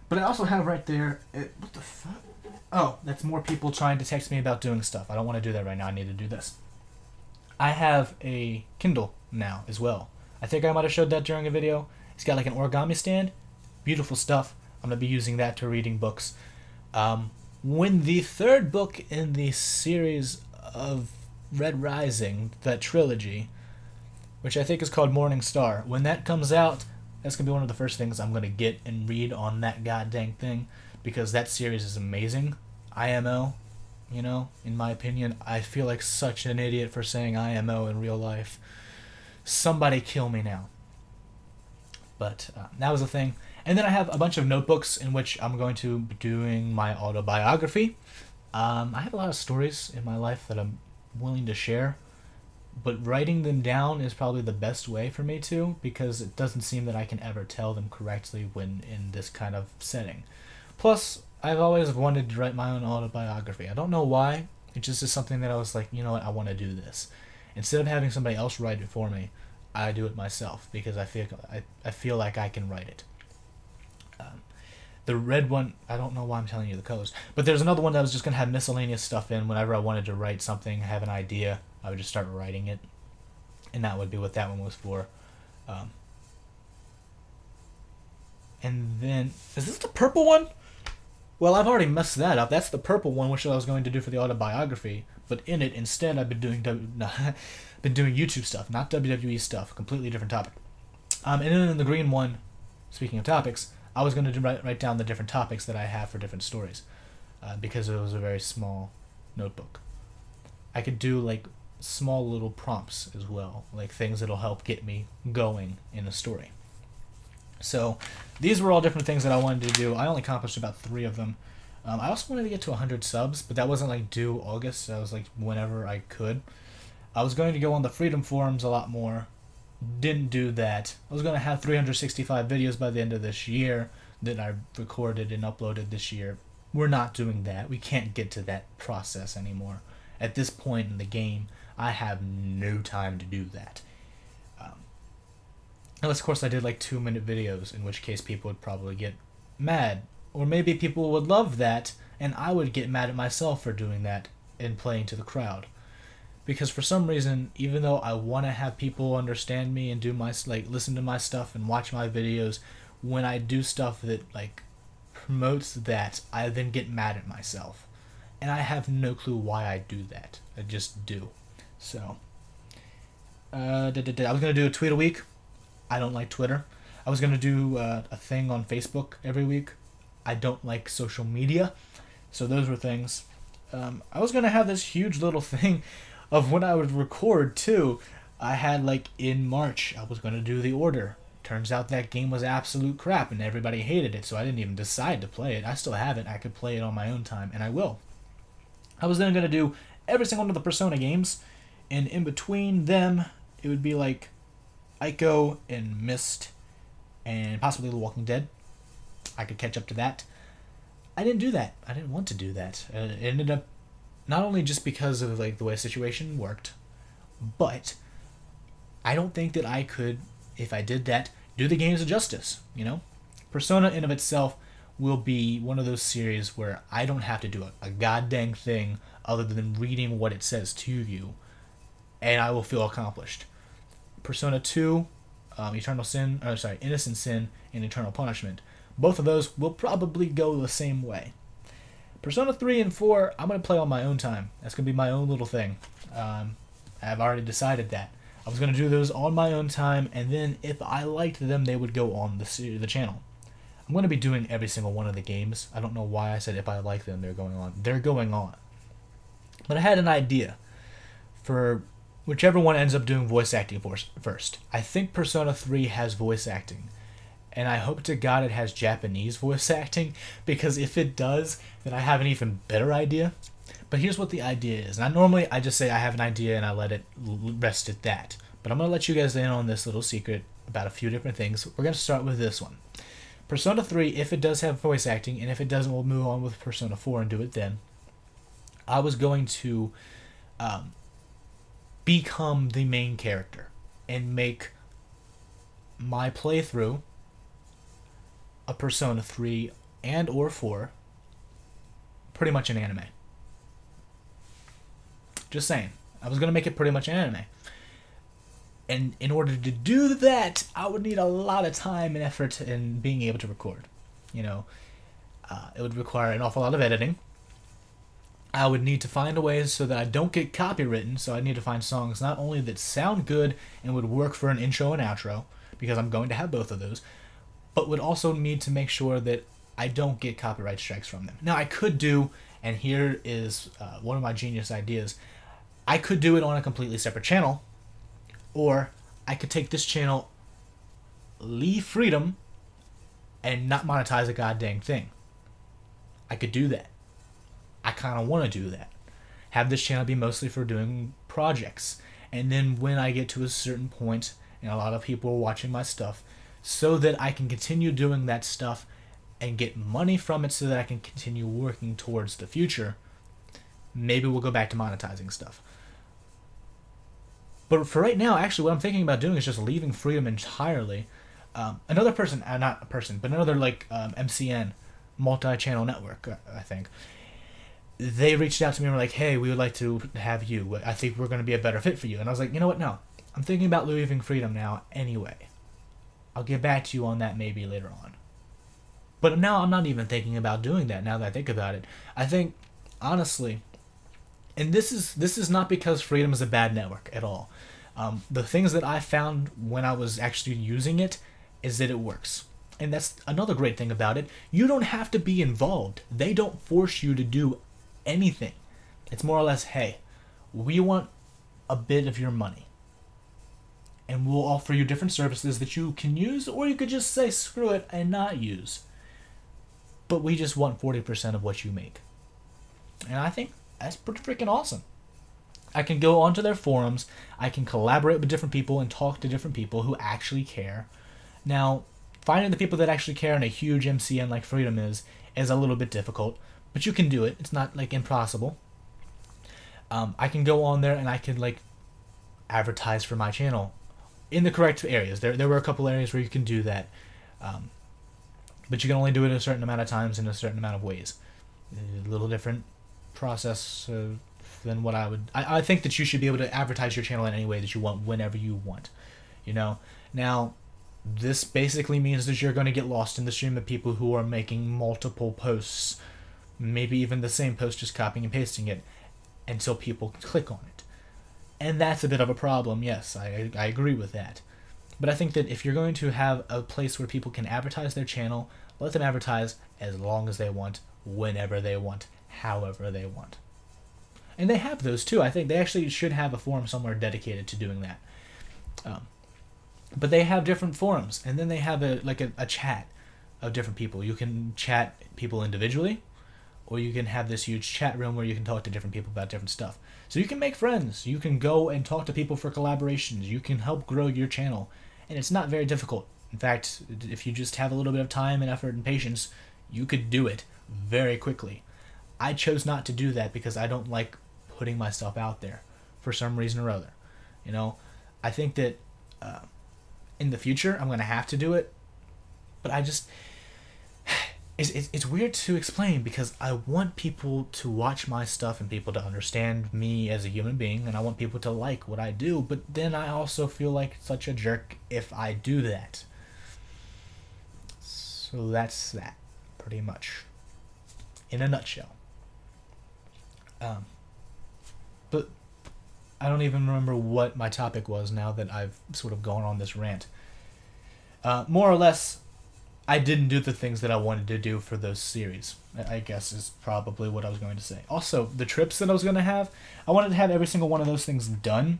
But I also have right there, what the fuck? Oh, that's more people trying to text me about doing stuff. I don't want to do that right now. I need to do this. I have a Kindle now as well. I think I might have showed that during a video. It's got like an origami stand. Beautiful stuff. I'm going to be using that to reading books. When the 3rd book in the series of Red Rising, that trilogy, which I think is called Morning Star, when that comes out, that's going to be one of the first things I'm going to get and read on that goddamn thing, because that series is amazing. IMO, you know, in my opinion, I feel like such an idiot for saying IMO in real life. Somebody kill me now. But that was the thing. And then I have a bunch of notebooks in which I'm going to be doing my autobiography. I have a lot of stories in my life that I'm willing to share. but writing them down is probably the best way for me to, because it doesn't seem that I can ever tell them correctly when in this kind of setting. Plus, I've always wanted to write my own autobiography. I don't know why. It just is something that I was like, you know what, I want to do this. Instead of having somebody else write it for me, I do it myself because I feel like I can write it. The red one, I don't know why I'm telling you the colors, but there's another one that was just going to have miscellaneous stuff in. Whenever I wanted to write something, have an idea, I would just start writing it. And that would be what that one was for. And then, is this the purple one? Well, I've already messed that up. That's the purple one, which I was going to do for the autobiography. But in it, instead, I've been doing YouTube stuff, not WWE stuff. Completely different topic. And then in the green one, speaking of topics, I was going to write down the different topics that I have for different stories, because it was a very small notebook. I could do like small little prompts as well, like things that'll help get me going in a story. So these were all different things that I wanted to do. I only accomplished about 3 of them. I also wanted to get to 100 subs, but that wasn't like due August. So I was like whenever I could. I was going to go on the Freedom Forums a lot more. Didn't do that. I was going to have 365 videos by the end of this year that I recorded and uploaded this year. We're not doing that. We can't get to that process anymore. At this point in the game, I have no time to do that. Unless, of course, I did like 2-minute videos, in which case people would probably get mad. Or maybe people would love that, and I would get mad at myself for doing that and playing to the crowd. Because for some reason, even though I want to have people understand me and do my listen to my stuff and watch my videos, when I do stuff that like promotes that, I then get mad at myself, and I have no clue why I do that. I just do. So, I was gonna do a tweet a week. I don't like Twitter. I was gonna do a thing on Facebook every week. I don't like social media, so those were things. I was gonna have this huge little thing of when I would record too. I had like in March I was going to do The Order. Turns out that game was absolute crap and everybody hated it, so I didn't even decide to play it. I still have it. I could play it on my own time, and I will. I was then going to do every single one of the Persona games, and in between them it would be like Ico and Myst and possibly The Walking Dead. I could catch up to that. I didn't do that. I didn't want to do that. It ended up not only just because of like the way the situation worked, but I don't think that I could, if I did that, do the games a justice, you know? Persona in of itself will be one of those series where I don't have to do a goddamn thing other than reading what it says to you, and I will feel accomplished. Persona 2, Innocent Sin and Eternal Punishment, both of those will probably go the same way. Persona 3 and 4, I'm going to play on my own time. That's going to be my own little thing. I've already decided that. I was going to do those on my own time, and then if I liked them, they would go on the channel. I'm going to be doing every single one of the games. I don't know why I said if I like them, they're going on. They're going on. But I had an idea for whichever one ends up doing voice acting first. I think Persona 3 has voice acting. And I hope to God it has Japanese voice acting, because if it does, then I have an even better idea. But here's what the idea is. Now, normally I just say I have an idea and I let it rest at that. But I'm going to let you guys in on this little secret about a few different things. We're going to start with this one. Persona 3, if it does have voice acting, and if it doesn't, we'll move on with Persona 4 and do it then. I was going to become the main character and make my playthrough a Persona 3 and or 4 pretty much an anime. Just saying. I was going to make it pretty much an anime. And in order to do that, I would need a lot of time and effort in being able to record. You know, it would require an awful lot of editing. I would need to find a way so that I don't get copywritten, so I need to find songs not only that sound good and would work for an intro and outro, because I'm going to have both of those, but would also need to make sure that I don't get copyright strikes from them. Now, I could do, and here is one of my genius ideas, I could do it on a completely separate channel, or I could take this channel, leave Freedom, and not monetize a goddamn thing. I could do that. I kind of want to do that. Have this channel be mostly for doing projects. and then when I get to a certain point and a lot of people are watching my stuff, so that I can continue doing that stuff and get money from it so that I can continue working towards the future, maybe we'll go back to monetizing stuff. But for right now, actually, what I'm thinking about doing is just leaving Freedom entirely. Another person, not a person, but another like MCN, multi-channel network, I think. They reached out to me and were like, hey, we would like to have you. I think we're going to be a better fit for you. And I was like, you know what? No. I'm thinking about leaving Freedom now anyway. I'll get back to you on that maybe later on. But now I'm not even thinking about doing that now that I think about it. I think, honestly, and this is not because Freedom is a bad network at all. The things that I found when I was actually using it is that it works. And that's another great thing about it. You don't have to be involved. They don't force you to do anything. It's more or less, hey, we want a bit of your money. And we'll offer you different services that you can use, or you could just say screw it and not use. But we just want 40% of what you make. And I think that's pretty freaking awesome. I can go onto their forums, I can collaborate with different people and talk to different people who actually care. Now, finding the people that actually care in a huge MCN like Freedom is a little bit difficult, but you can do it. It's not like impossible. I can go on there and I can like advertise for my channel in the correct areas. There were a couple areas where you can do that, but you can only do it a certain amount of times in a certain amount of ways. A little different process than what I would. I think that you should be able to advertise your channel in any way that you want, whenever you want. You know. Now, this basically means that you're going to get lost in the stream of people who are making multiple posts, maybe even the same post, just copying and pasting it until people click on it. And that's a bit of a problem, yes, I agree with that. But I think that if you're going to have a place where people can advertise their channel, let them advertise as long as they want, whenever they want, however they want. And they have those too. I think they actually should have a forum somewhere dedicated to doing that. But they have different forums, and then they have a chat of different people. You can chat people individually, or you can have this huge chat room where you can talk to different people about different stuff. So you can make friends. You can go and talk to people for collaborations. You can help grow your channel, and it's not very difficult. In fact, if you just have a little bit of time and effort and patience, you could do it very quickly. I chose not to do that because I don't like putting myself out there for some reason or other. You know, I think that in the future I'm going to have to do it, but I just... It's weird to explain because I want people to watch my stuff and people to understand me as a human being, and I want people to like what I do, but then I also feel like such a jerk if I do that. So that's that, pretty much, in a nutshell. But I don't even remember what my topic was now that I've sort of gone on this rant. More or less, I didn't do the things that I wanted to do for those series, I guess is probably what I was going to say. Also, the trips that I was going to have, I wanted to have every single one of those things done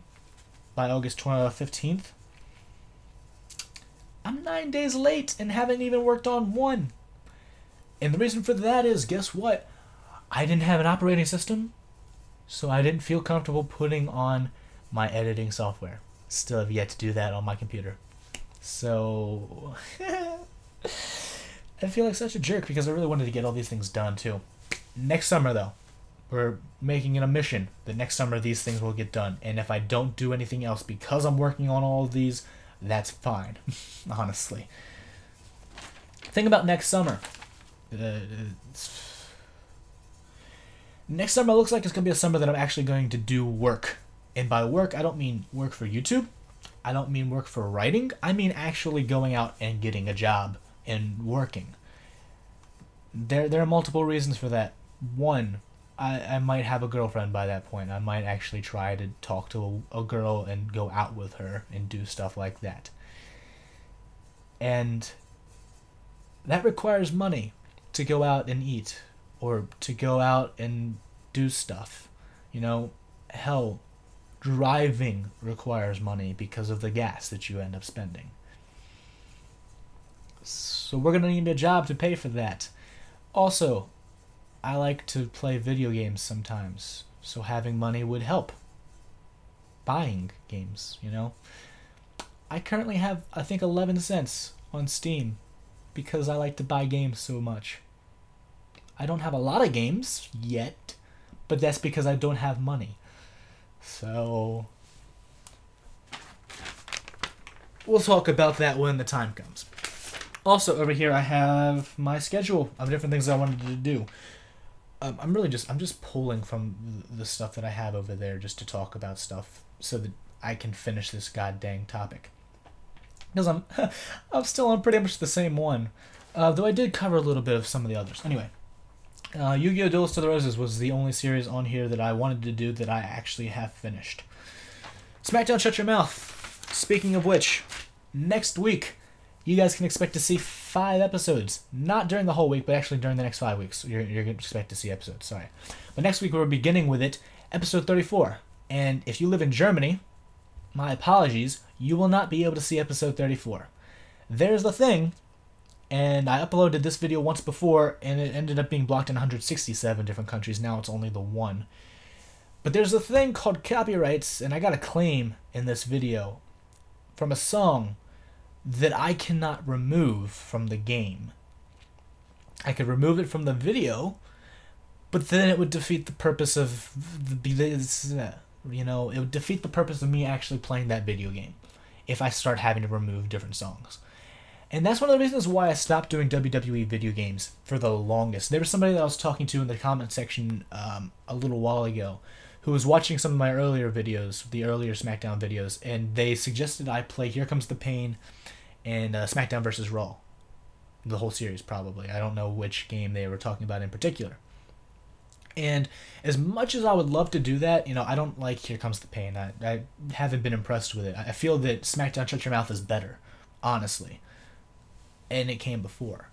by August 15th. I'm 9 days late and haven't even worked on one. And the reason for that is, guess what? I didn't have an operating system, so I didn't feel comfortable putting on my editing software. Still have yet to do that on my computer. So... I feel like such a jerk because I really wanted to get all these things done too. Next summer though, we're making it a mission that next summer these things will get done. And if I don't do anything else because I'm working on all of these, that's fine, honestly. Think about next summer. Next summer looks like it's going to be a summer that I'm actually going to do work. And by work, I don't mean work for YouTube. I don't mean work for writing. I mean actually going out and getting a job and working. There are multiple reasons for that. One, I might have a girlfriend by that point. I might actually try to talk to a girl and go out with her and do stuff like that. And that requires money to go out and eat or to go out and do stuff. You know, hell, driving requires money because of the gas that you end up spending. So we're going to need a job to pay for that. Also, I like to play video games sometimes, so having money would help. buying games, you know? I currently have, I think, 11 cents on Steam because I like to buy games so much. I don't have a lot of games yet, but that's because I don't have money. So we'll talk about that when the time comes. Also, over here I have my schedule of different things I wanted to do. I'm just pulling from the stuff that I have over there just to talk about stuff so that I can finish this goddamn topic. Because I'm still on pretty much the same one, though I did cover a little bit of some of the others. Anyway, Yu-Gi-Oh! Duelist of the Roses was the only series on here that I wanted to do that I actually have finished. SmackDown Shut Your Mouth. Speaking of which, next week you guys can expect to see 5 episodes. Not during the whole week, but actually during the next 5 weeks. You're going to expect to see episodes, sorry. But next week we're beginning with it, episode 34. And if you live in Germany, my apologies, you will not be able to see episode 34. There's the thing, and I uploaded this video once before, and it ended up being blocked in 167 different countries. Now it's only the one. But there's a thing called copyrights, and I got a claim in this video from a song that I cannot remove from the game. I could remove it from the video, but then it would defeat the purpose of it would defeat the purpose of me actually playing that video game if I start having to remove different songs. And that's one of the reasons why I stopped doing WWE video games for the longest. There was somebody that I was talking to in the comment section a little while ago who was watching some of my earlier videos, the earlier SmackDown videos, and they suggested I play Here Comes the Pain and SmackDown vs. Raw. The whole series, probably. I don't know which game they were talking about in particular. And as much as I would love to do that, I don't like Here Comes the Pain. I haven't been impressed with it. I feel that SmackDown Shut Your Mouth is better, honestly. And it came before.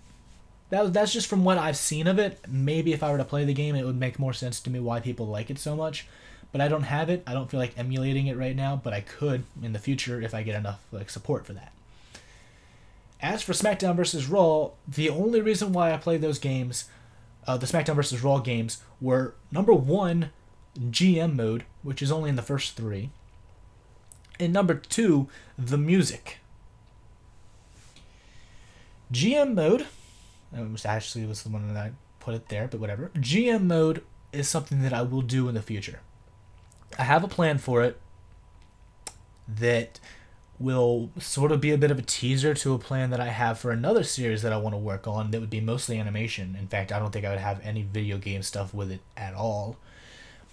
That's just from what I've seen of it. Maybe if I were to play the game, it would make more sense to me why people like it so much. But I don't have it. I don't feel like emulating it right now, but I could in the future if I get enough support for that. As for SmackDown vs. Raw, the only reason why I played those games, the SmackDown vs. Raw games, were number 1, GM mode, which is only in the first 3, and number 2, the music. GM mode, which actually was the one that I put it there, but whatever. GM mode is something that I will do in the future. I have a plan for it that will sort of be a bit of a teaser to a plan that I have for another series that I want to work on that would be mostly animation. In fact, I don't think I would have any video game stuff with it at all.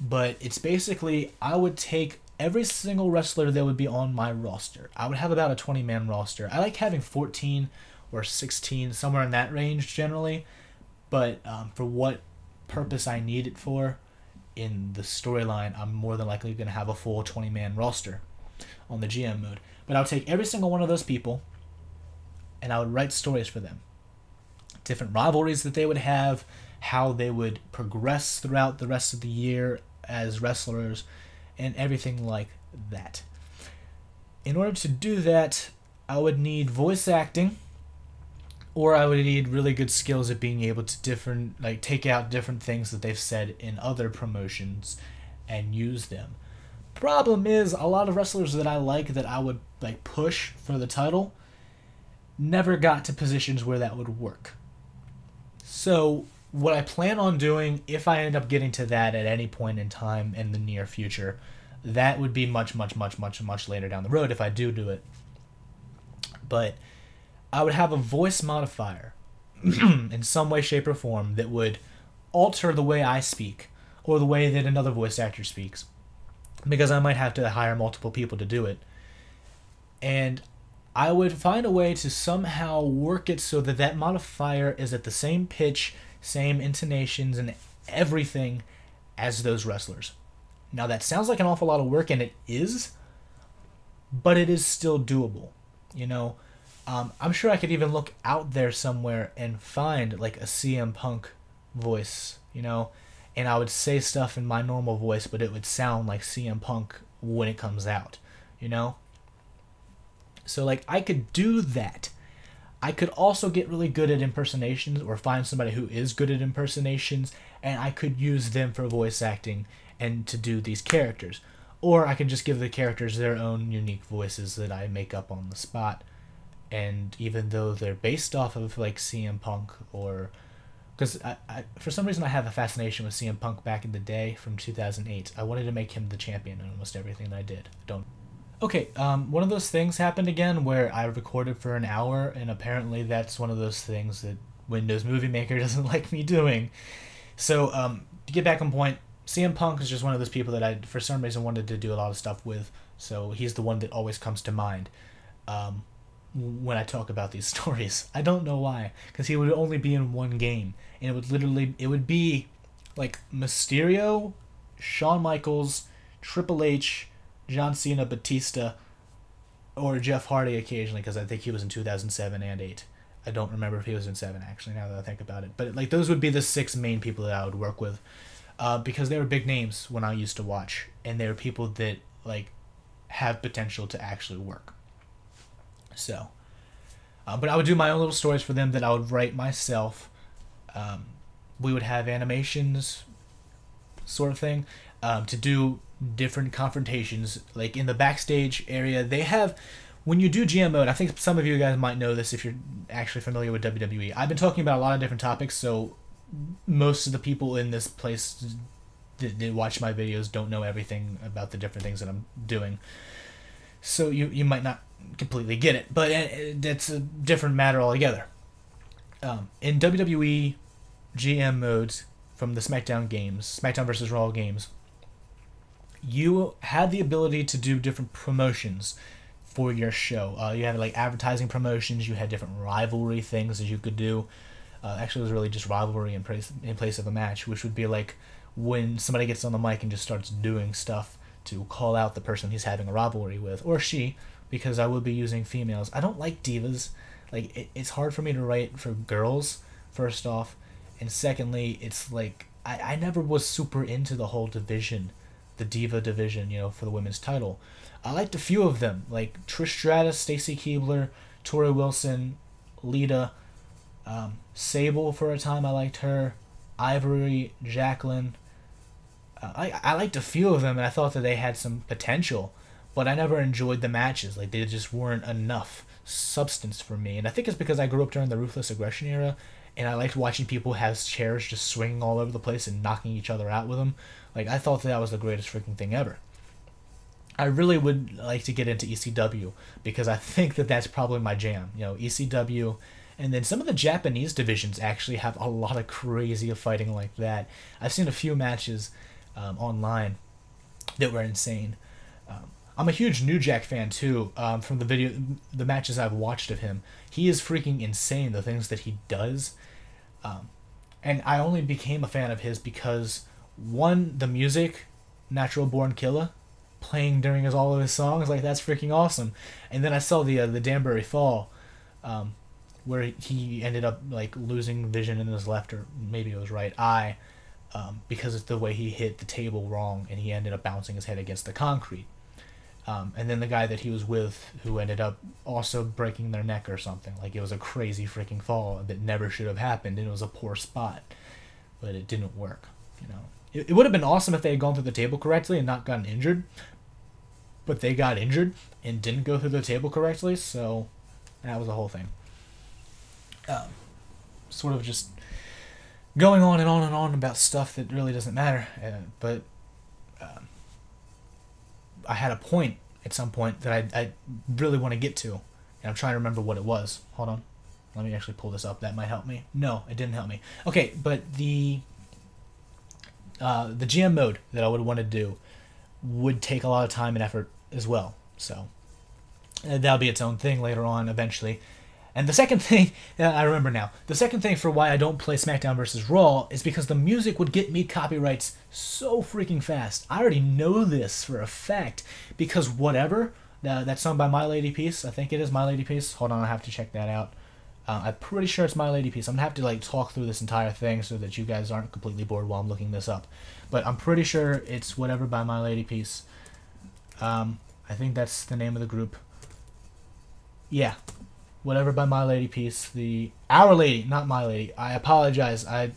But it's basically, I would take every single wrestler that would be on my roster. I would have about a 20-man roster. I like having 14 or 16, somewhere in that range generally. But for what purpose I need it for in the storyline, I'm more than likely going to have a full 20-man roster on the GM mode. But I would take every single one of those people and I would write stories for them. Different rivalries that they would have, how they would progress throughout the rest of the year as wrestlers, and everything like that. In order to do that, I would need voice acting, or I would need really good skills at being able to take out different things that they've said in other promotions and use them. Problem is, a lot of wrestlers that I like that I would push for the title never got to positions where that would work. So what I plan on doing, if I end up getting to that at any point in time in the near future, that would be much later down the road if I do it. But I would have a voice modifier in some way, shape, or form that would alter the way I speak or the way that another voice actor speaks, because I might have to hire multiple people to do it. And I would find a way to somehow work it so that that modifier is at the same pitch, same intonations, and everything as those wrestlers. Now that sounds like an awful lot of work, and it is, but it is still doable. I'm sure I could even look out there somewhere and find a CM Punk voice, and I would say stuff in my normal voice, but it would sound like CM Punk when it comes out, So I could do that. I could also get really good at impersonations, or find somebody who is good at impersonations, and I could use them for voice acting and to do these characters. or I can just give the characters their own unique voices that I make up on the spot. And even though they're based off of like CM Punk, or because I for some reason I have a fascination with CM Punk back in the day from 2008. I wanted to make him the champion in almost everything that I did. Don't. Okay, one of those things happened again where I recorded for an hour, and apparently that's one of those things that Windows Movie Maker doesn't like me doing. So, to get back on point, CM Punk is just one of those people that I, for some reason, wanted to do a lot of stuff with, so he's the one that always comes to mind when I talk about these stories. I don't know why, because he would only be in one game, and it would be like Mysterio, Shawn Michaels, Triple H, John Cena, Batista, or Jeff Hardy occasionally, because I think he was in 2007 and 8. I don't remember if he was in 7, actually, now that I think about it. But like those would be the 6 main people that I would work with, because they were big names when I used to watch, and they were people that like have potential to actually work. So, but I would do my own little stories for them that I would write myself. We would have animations, sort of thing, to do different confrontations. Like in the backstage area, they have, when you do GM mode, I think some of you guys might know this if you're actually familiar with WWE. I've been talking about a lot of different topics, so most of the people in this place that watch my videos don't know everything about the different things that I'm doing. So you might not completely get it, but that's a different matter altogether. In WWE GM modes from the SmackDown games, SmackDown vs. Raw games, you had the ability to do different promotions for your show. You had like advertising promotions, you had different rivalry things that you could do. Actually, it was really just rivalry in place of a match, which would be like when somebody gets on the mic and just starts doing stuff to call out the person he's having a rivalry with, or she, because I will be using females. I don't like divas. Like, it's hard for me to write for girls, first off, and secondly, it's like, I never was super into the whole division, the diva division, for the women's title. I liked a few of them, like Trish Stratus, Stacy Keibler, Tori Wilson, Lita, Sable for a time, I liked her, Ivory, Jacqueline. I liked a few of them, and I thought that they had some potential, but I never enjoyed the matches. Like, they just weren't enough substance for me. And I think it's because I grew up during the Ruthless Aggression era, and I liked watching people have chairs just swinging all over the place and knocking each other out with them. Like, I thought that was the greatest freaking thing ever. I really would like to get into ECW, because I think that that's probably my jam. ECW, and then some of the Japanese divisions actually have a lot of crazy fighting like that. I've seen a few matches online that were insane. I'm a huge New Jack fan too. From the matches I've watched of him, he is freaking insane. The things that he does, and I only became a fan of his because one, the music, Natural Born Killer, playing during all of his songs, like that's freaking awesome. And then I saw the Danbury Fall, where he ended up like losing vision in his left, or maybe it was right eye, because of the way he hit the table wrong, and he ended up bouncing his head against the concrete. And then the guy that he was with, who ended up also breaking their neck or something. Like, it was a crazy freaking fall that never should have happened, and it was a poor spot. But it didn't work, It would have been awesome if they had gone through the table correctly and not gotten injured. But they got injured and didn't go through the table correctly, so that was the whole thing. Sort of just going on and on and on about stuff that really doesn't matter. But I had a point at some point that I really want to get to, and I'm trying to remember what it was. Hold on. Let me actually pull this up. That might help me. No, it didn't help me. Okay, but the GM mode that I would want to do would take a lot of time and effort as well. So that'll be its own thing later on eventually. And the second thing, I remember now, the second thing for why I don't play SmackDown vs. Raw is because the music would get me copyrights so freaking fast. I already know this for a fact, because whatever, that song by My Lady Peace, I think it is My Lady Peace. Hold on, I have to check that out. I'm pretty sure it's My Lady Peace. I'm going to have to talk through this entire thing so that you guys aren't completely bored while I'm looking this up. But I'm pretty sure it's whatever by My Lady Peace. I think that's the name of the group. Yeah. Whatever by My Lady Peace. Our Lady, not My Lady. I apologize. I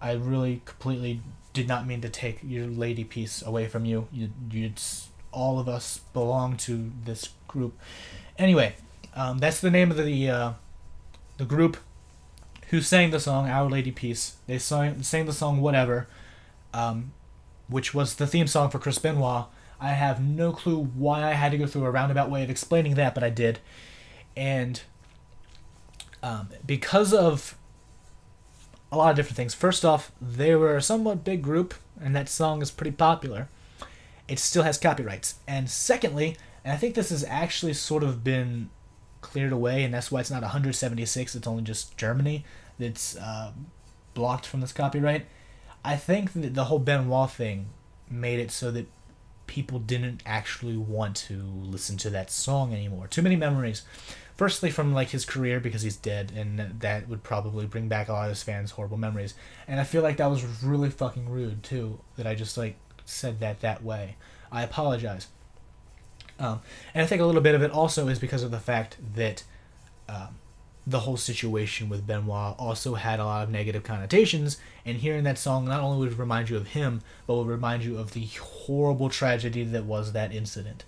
really completely did not mean to take your lady piece away from you. All of us belong to this group. Anyway, that's the name of the group who sang the song Our Lady Peace. They sang the song Whatever, which was the theme song for Chris Benoit. I have no clue why I had to go through a roundabout way of explaining that, but I did. And because of a lot of different things. First off, they were a somewhat big group, and that song is pretty popular. It still has copyrights. And secondly, and I think this has actually sort of been cleared away, and that's why it's not 176, it's only just Germany that's blocked from this copyright. I think that the whole Benoit thing made it so that people didn't actually want to listen to that song anymore. Too many memories. Firstly, from like his career, because he's dead, and that would probably bring back a lot of his fans' horrible memories. And I feel like that was really fucking rude too, that I just like said that way. I apologize. And I think a little bit of it also is because of the fact that the whole situation with Benoit also had a lot of negative connotations, and hearing that song not only would remind you of him, but would remind you of the horrible tragedy that was that incident.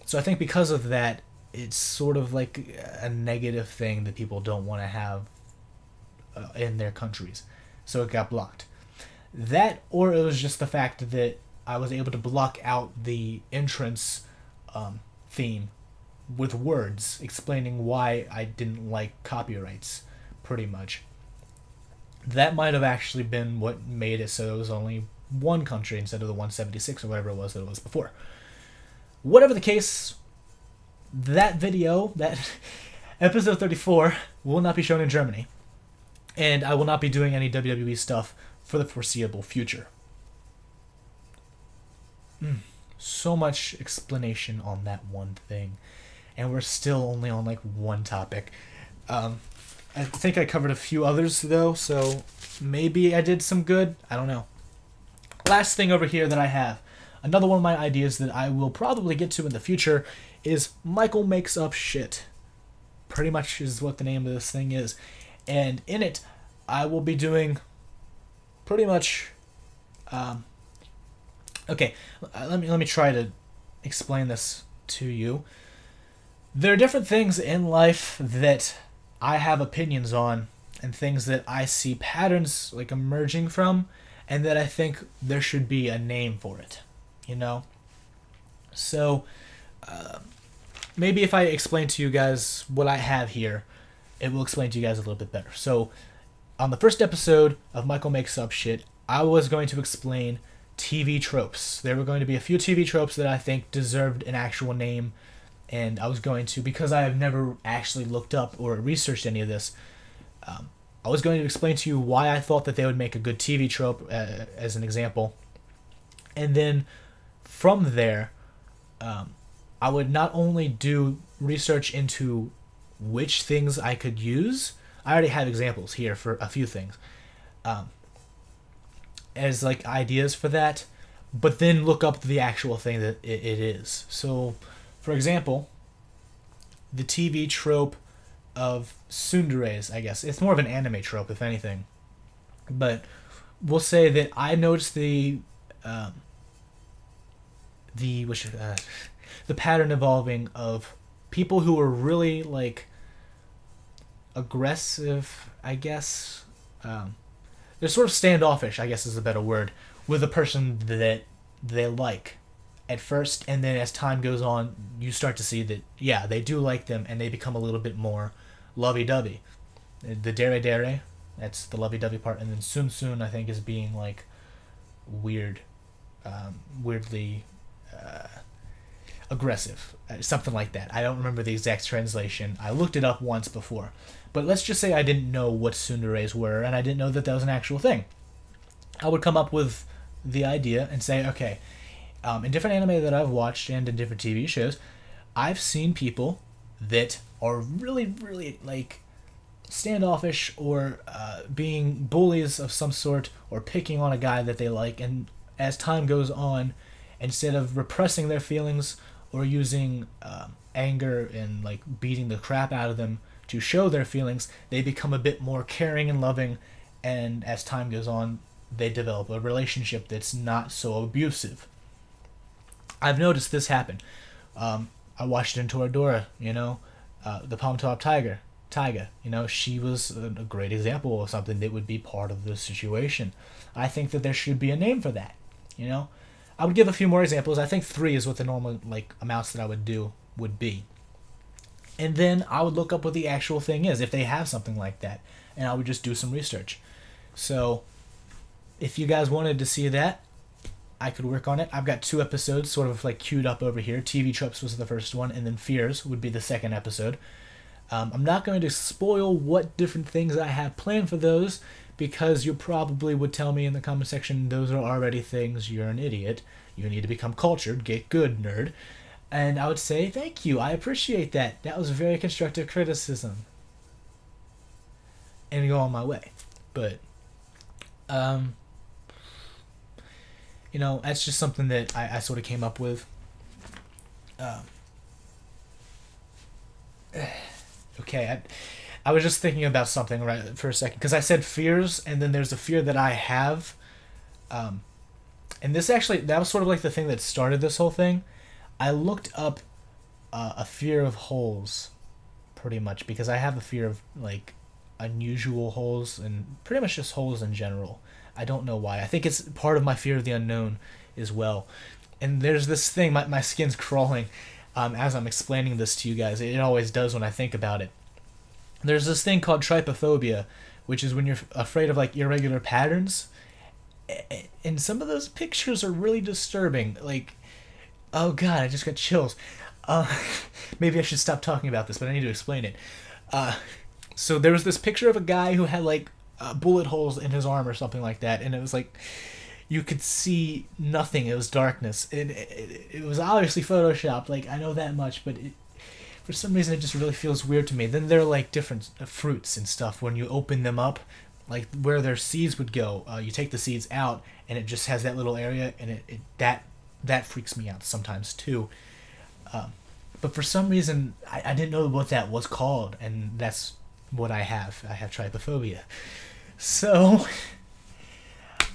So I think because of that, it's sort of like a negative thing that people don't want to have in their countries. So it got blocked. That, or it was just the fact that I was able to block out the entrance theme with words explaining why I didn't like copyrights, pretty much. That might have actually been what made it so it was only one country instead of the 176 or whatever it was that it was before. Whatever the case, that video, that episode 34, will not be shown in Germany. And I will not be doing any WWE stuff for the foreseeable future. So much explanation on that one thing. And we're still only on like one topic. I think I covered a few others though, so maybe I did some good. I don't know. Last thing over here that I have. Another one of my ideas that I will probably get to in the future is Michael Makes Up Shit. Pretty much is what the name of this thing is. And in it, I will be doing pretty much... okay, let me try to explain this to you. There are different things in life that I have opinions on, and things that I see patterns like emerging from, and that I think there should be a name for it, you know? So, maybe if I explain to you guys what I have here, it will explain to you guys a little bit better. So, on the first episode of Michael Makes Up Shit, I was going to explain TV tropes. There were going to be a few TV tropes that I think deserved an actual name, and I was going to, because I have never actually looked up or researched any of this, I was going to explain to you why I thought that they would make a good TV trope, as an example. And then from there, I would not only do research into which things I could use. I already have examples here for a few things, as like ideas for that, but then look up the actual thing that it is. So, for example, the TV trope of tsunderes, I guess. It's more of an anime trope, if anything. But we'll say that I noticed the pattern evolving of people who were really, like, aggressive, I guess. They're sort of standoffish, I guess is a better word, with a person that they like at first, and then as time goes on, you start to see that, yeah, they do like them, and they become a little bit more lovey-dovey. The dere, that's the lovey-dovey part, and then soon, I think, is being, like, weirdly aggressive. Something like that. I don't remember the exact translation. I looked it up once before. But let's just say I didn't know what tsunderes were, and I didn't know that that was an actual thing. I would come up with the idea and say, okay, in different anime that I've watched and in different TV shows, I've seen people that are really, like, standoffish or being bullies of some sort or picking on a guy that they like, and as time goes on, instead of repressing their feelings or using anger and, like, beating the crap out of them to show their feelings, they become a bit more caring and loving, and as time goes on, they develop a relationship that's not so abusive. I've noticed this happen. I watched In Toradora, the Palm Top Tiger. Taiga, she was a great example of something that would be part of this situation. I think that there should be a name for that. I would give a few more examples. I think 3 is what the normal amounts that I would do would be. And then I would look up what the actual thing is, if they have something like that. And I would just do some research. So, if you guys wanted to see that, I could work on it. I've got 2 episodes sort of queued up over here. TV Tropes was the first one, and then Fears would be the second episode. I'm not going to spoil what different things I have planned for those, because you probably would tell me in the comment section, those are already things, you're an idiot. You need to become cultured, get good, nerd. And I would say, thank you, I appreciate that. That was very constructive criticism. And go on my way. But, that's just something that I sort of came up with. Okay, I was just thinking about something right for a second, because I said fears, and then there's a fear that I have. And this actually, that was sort of the thing that started this whole thing. I looked up a fear of holes, pretty much, because I have a fear of unusual holes and pretty much just holes in general. I don't know why. I think it's part of my fear of the unknown as well. And there's this thing, my skin's crawling as I'm explaining this to you guys. It always does when I think about it. There's this thing called trypophobia, which is when you're afraid of irregular patterns. And some of those pictures are really disturbing. Oh god, I just got chills. Maybe I should stop talking about this, but I need to explain it. So there was this picture of a guy who had bullet holes in his arm or something like that, and it was you could see nothing. It was darkness. It was obviously photoshopped, I know that much, but for some reason it just really feels weird to me. Then there are different fruits and stuff. When you open them up, where their seeds would go, you take the seeds out and it just has that little area, and that freaks me out sometimes too. But for some reason I didn't know what that was called, and that's what I have. I have trypophobia. So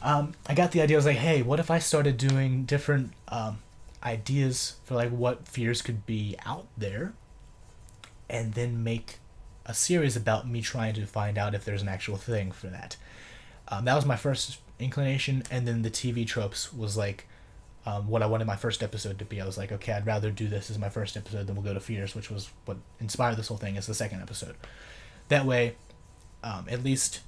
I got the idea. I was hey, what if I started doing different ideas for what fears could be out there, and then make a series about me trying to find out if there's an actual thing for that. That was my first inclination, and then the TV Tropes was what I wanted my first episode to be. I was okay, I'd rather do this as my first episode than we'll go to Fears, which was what inspired this whole thing, as the second episode. That way, at least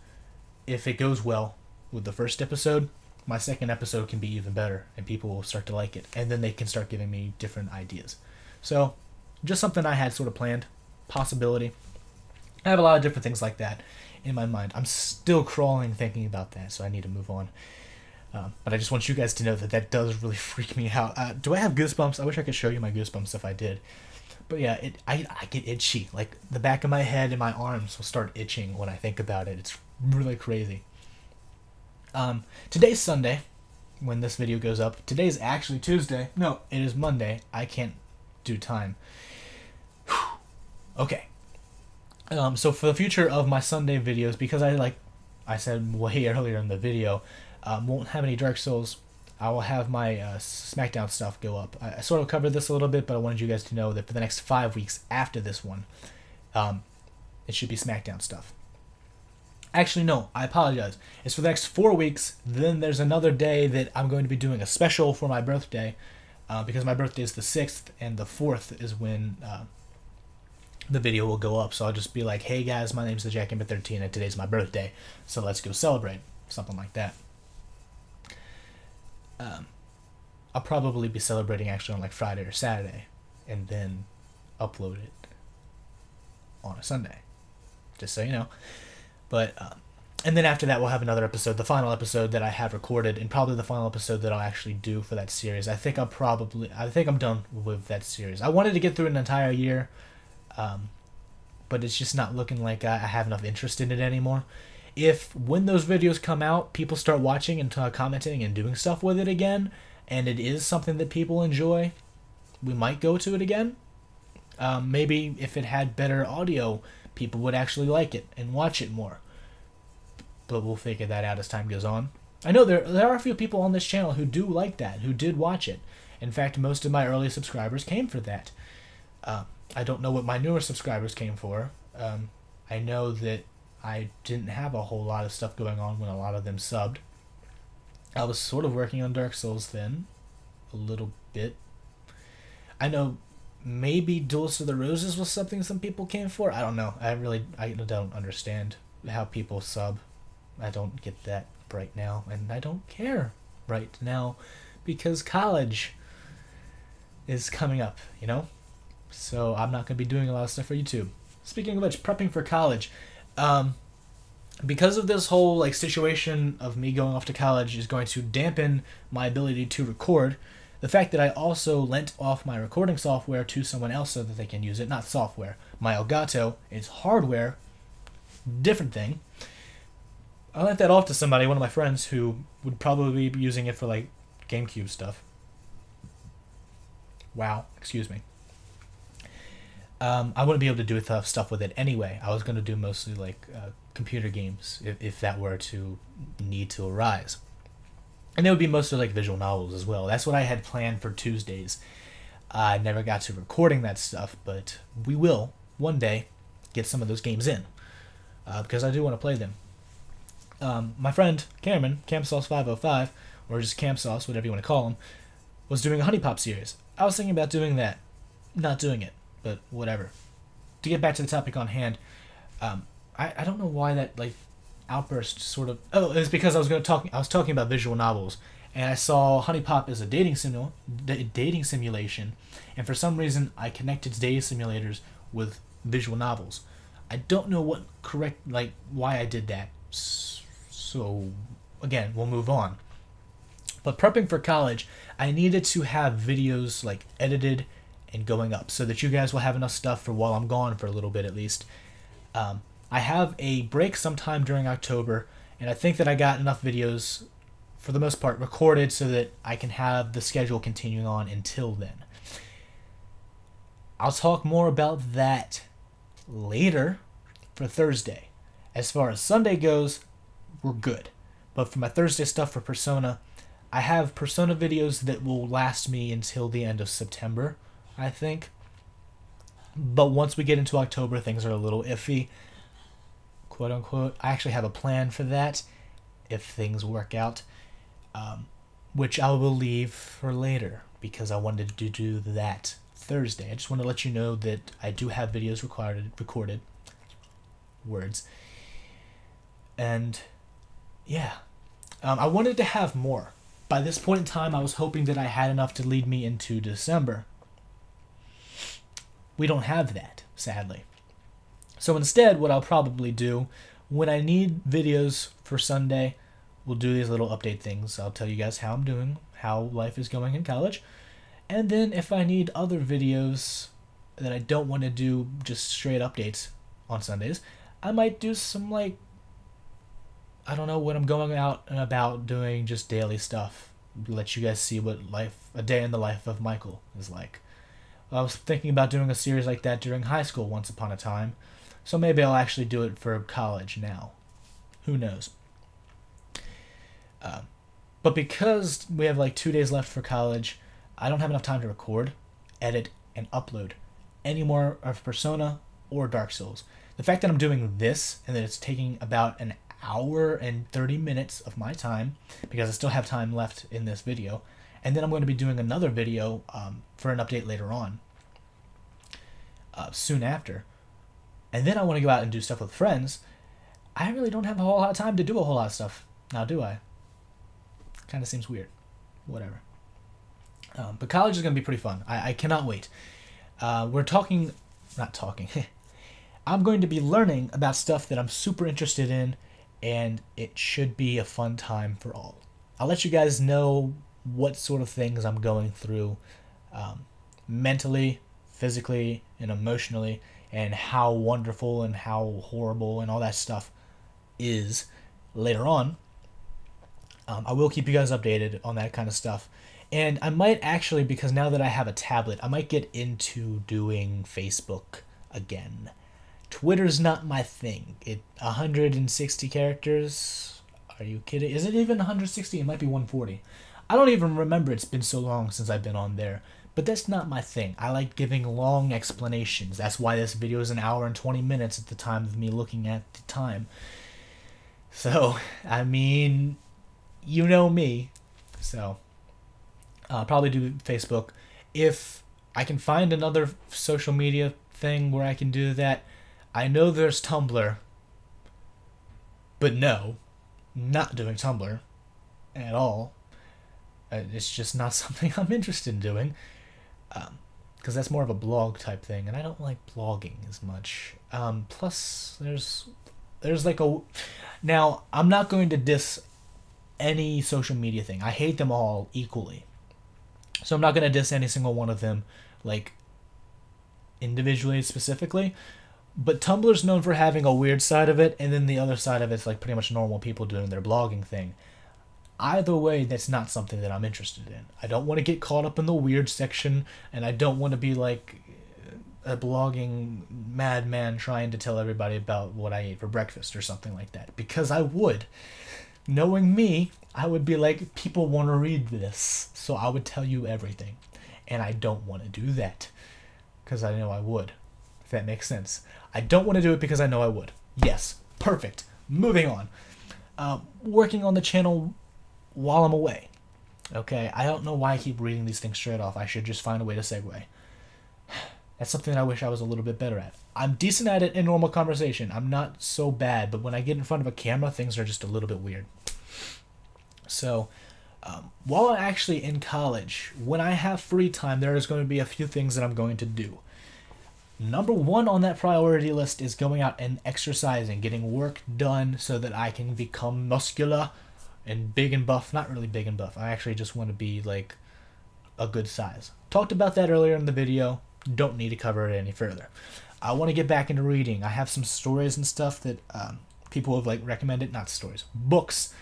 if it goes well with the first episode, my second episode can be even better, and people will start to like it, and then they can start giving me different ideas. So, just something I had sort of planned, possibility. I have a lot of different things like that in my mind. I'm still crawling thinking about that, so I need to move on. But I just want you guys to know that does really freak me out. Do I have goosebumps? I wish I could show you my goosebumps if I did. But yeah, I get itchy. The back of my head and my arms will start itching when I think about it. It's really crazy. Today's Sunday, when this video goes up. Today's actually Tuesday. No, it is Monday. I can't do time. Whew. Okay. So for the future of my Sunday videos, because I said way earlier in the video, won't have any Dark Souls, I will have my SmackDown stuff go up. I sort of covered this a little bit, but I wanted you guys to know that for the next 5 weeks after this one, it should be SmackDown stuff. Actually, no, I apologize. It's for the next 4 weeks. Then there's another day that I'm going to be doing a special for my birthday, because my birthday is the 6th, and the 4th is when the video will go up. So I'll just be hey guys, my name's the Jackhammer13, and today's my birthday, so let's go celebrate. Something like that. I'll probably be celebrating actually on Friday or Saturday, and then upload it on a Sunday, just so you know. But and then after that we'll have another episode, the final episode that I have recorded, and probably the final episode that I'll actually do for that series. I think I'm done with that series. I wanted to get through an entire year, but it's just not looking like I have enough interest in it anymore. If when those videos come out, people start watching and commenting and doing stuff with it again, and it is something that people enjoy, we might go to it again. Maybe if it had better audio, people would actually like it and watch it more. But we'll figure that out as time goes on. I know there are a few people on this channel who do like that, who did watch it. In fact, most of my early subscribers came for that. I don't know what my newer subscribers came for. I know that I didn't have a whole lot of stuff going on when a lot of them subbed. I was sort of working on Dark Souls then, a little bit. I know maybe Duels of the Roses was something some people came for. I don't know. I don't understand how people sub. I don't get that right now, and I don't care right now because college is coming up, you know? So I'm not going to be doing a lot of stuff for YouTube. Speaking of which, prepping for college. Because of this whole like situation of me going off to college is going to dampen my ability to record. The fact that I also lent off my recording software to someone else so that they can use it, not software. My Elgato is hardware, different thing. I lent that off to somebody, one of my friends, who would probably be using it for like GameCube stuff. Wow, excuse me. I wouldn't be able to do stuff with it anyway. I was going to do mostly like computer games if that were to need to arise. And it would be mostly like visual novels as well. That's what I had planned for Tuesdays. I never got to recording that stuff, but we will one day get some of those games in because I do want to play them. My friend Cameron, CamSauce505, or just CamSauce, whatever you want to call him, was doing a Honey Pop series. I was thinking about doing that. Not doing it, but whatever. To get back to the topic on hand, I don't know why that like outburst sort of... Oh, it was because I was talking about visual novels, and I saw Honey Pop as a dating simulation, and for some reason I connected dating simulators with visual novels. I don't know why I did that. So again, we'll move on. But prepping for college, I needed to have videos like edited and going up so that you guys will have enough stuff for while I'm gone for a little bit at least. I have a break sometime during October, and I think that I got enough videos, for the most part, recorded so that I can have the schedule continuing on until then. I'll talk more about that later for Thursday. As far as Sunday goes, we're good. But for my Thursday stuff for Persona, I have Persona videos that will last me until the end of September, I think. But once we get into October, things are a little iffy, quote unquote. I actually have a plan for that if things work out, which I will leave for later because I wanted to do that Thursday. I just want to let you know that I do have videos recorded, words, and yeah, I wanted to have more. By this point in time, I was hoping that I had enough to lead me into December. We don't have that, sadly. So instead, what I'll probably do, when I need videos for Sunday, we'll do these little update things. I'll tell you guys how I'm doing, how life is going in college. And then if I need other videos that I don't want to do just straight updates on Sundays, I might do some like, I don't know, when I'm going out and about doing just daily stuff. Let you guys see what a day in the life of Michael is like. I was thinking about doing a series like that during high school once upon a time. So maybe I'll actually do it for college now. Who knows? But because we have like 2 days left for college, I don't have enough time to record, edit, and upload any more of Persona or Dark Souls. The fact that I'm doing this and that it's taking about an hour and 30 minutes of my time, because I still have time left in this video, and then I'm going to be doing another video for an update later on, soon after. And then I want to go out and do stuff with friends. I really don't have a whole lot of time to do a whole lot of stuff. Now, do I? Kind of seems weird. Whatever. But college is going to be pretty fun. I cannot wait. We're talking... Not talking. I'm going to be learning about stuff that I'm super interested in, and it should be a fun time for all. I'll let you guys know what sort of things I'm going through mentally, physically, and emotionally, and how wonderful and how horrible and all that stuff is later on. I will keep you guys updated on that kind of stuff. And I might actually, because now that I have a tablet, I might get into doing Facebook again. Twitter's not my thing. 160 characters Are you kidding? Is it even 160? It might be 140. I don't even remember. It's been so long since I've been on there. But that's not my thing. I like giving long explanations. That's why this video is an hour and 20 minutes at the time of me looking at the time. So, I mean, you know me. So, I'll probably do Facebook. If I can find another social media thing where I can do that, I know there's Tumblr. But no, not doing Tumblr at all. It's just not something I'm interested in doing. Because that's more of a blog type thing, and I don't like blogging as much. Plus, there's like a... Now, I'm not going to diss any social media thing. I hate them all equally. So I'm not going to diss any single one of them, like, individually, specifically. But Tumblr's known for having a weird side of it, and then the other side of it's like pretty much normal people doing their blogging thing. Either way, that's not something that I'm interested in. I don't want to get caught up in the weird section, and I don't want to be like a blogging madman trying to tell everybody about what I ate for breakfast or something like that. Because I would. Knowing me, I would be like, people want to read this, so I would tell you everything. And I don't want to do that, because I know I would. If that makes sense. I don't want to do it because I know I would. Yes, perfect. Moving on. Working on the channel while I'm away. Okay, I don't know why I keep reading these things straight off. I should just find a way to segue. That's something I wish I was a little bit better at. I'm decent at it in normal conversation. I'm not so bad, but when I get in front of a camera, things are just a little bit weird. So, while I'm actually in college, when I have free time, there is going to be a few things that I'm going to do. Number one on that priority list is going out and exercising, getting work done so that I can become muscular and big and buff. Not really big and buff. I actually just want to be like a good size. Talked about that earlier in the video. Don't need to cover it any further. I want to get back into reading. I have some stories and stuff that people have like recommended. Not stories, books.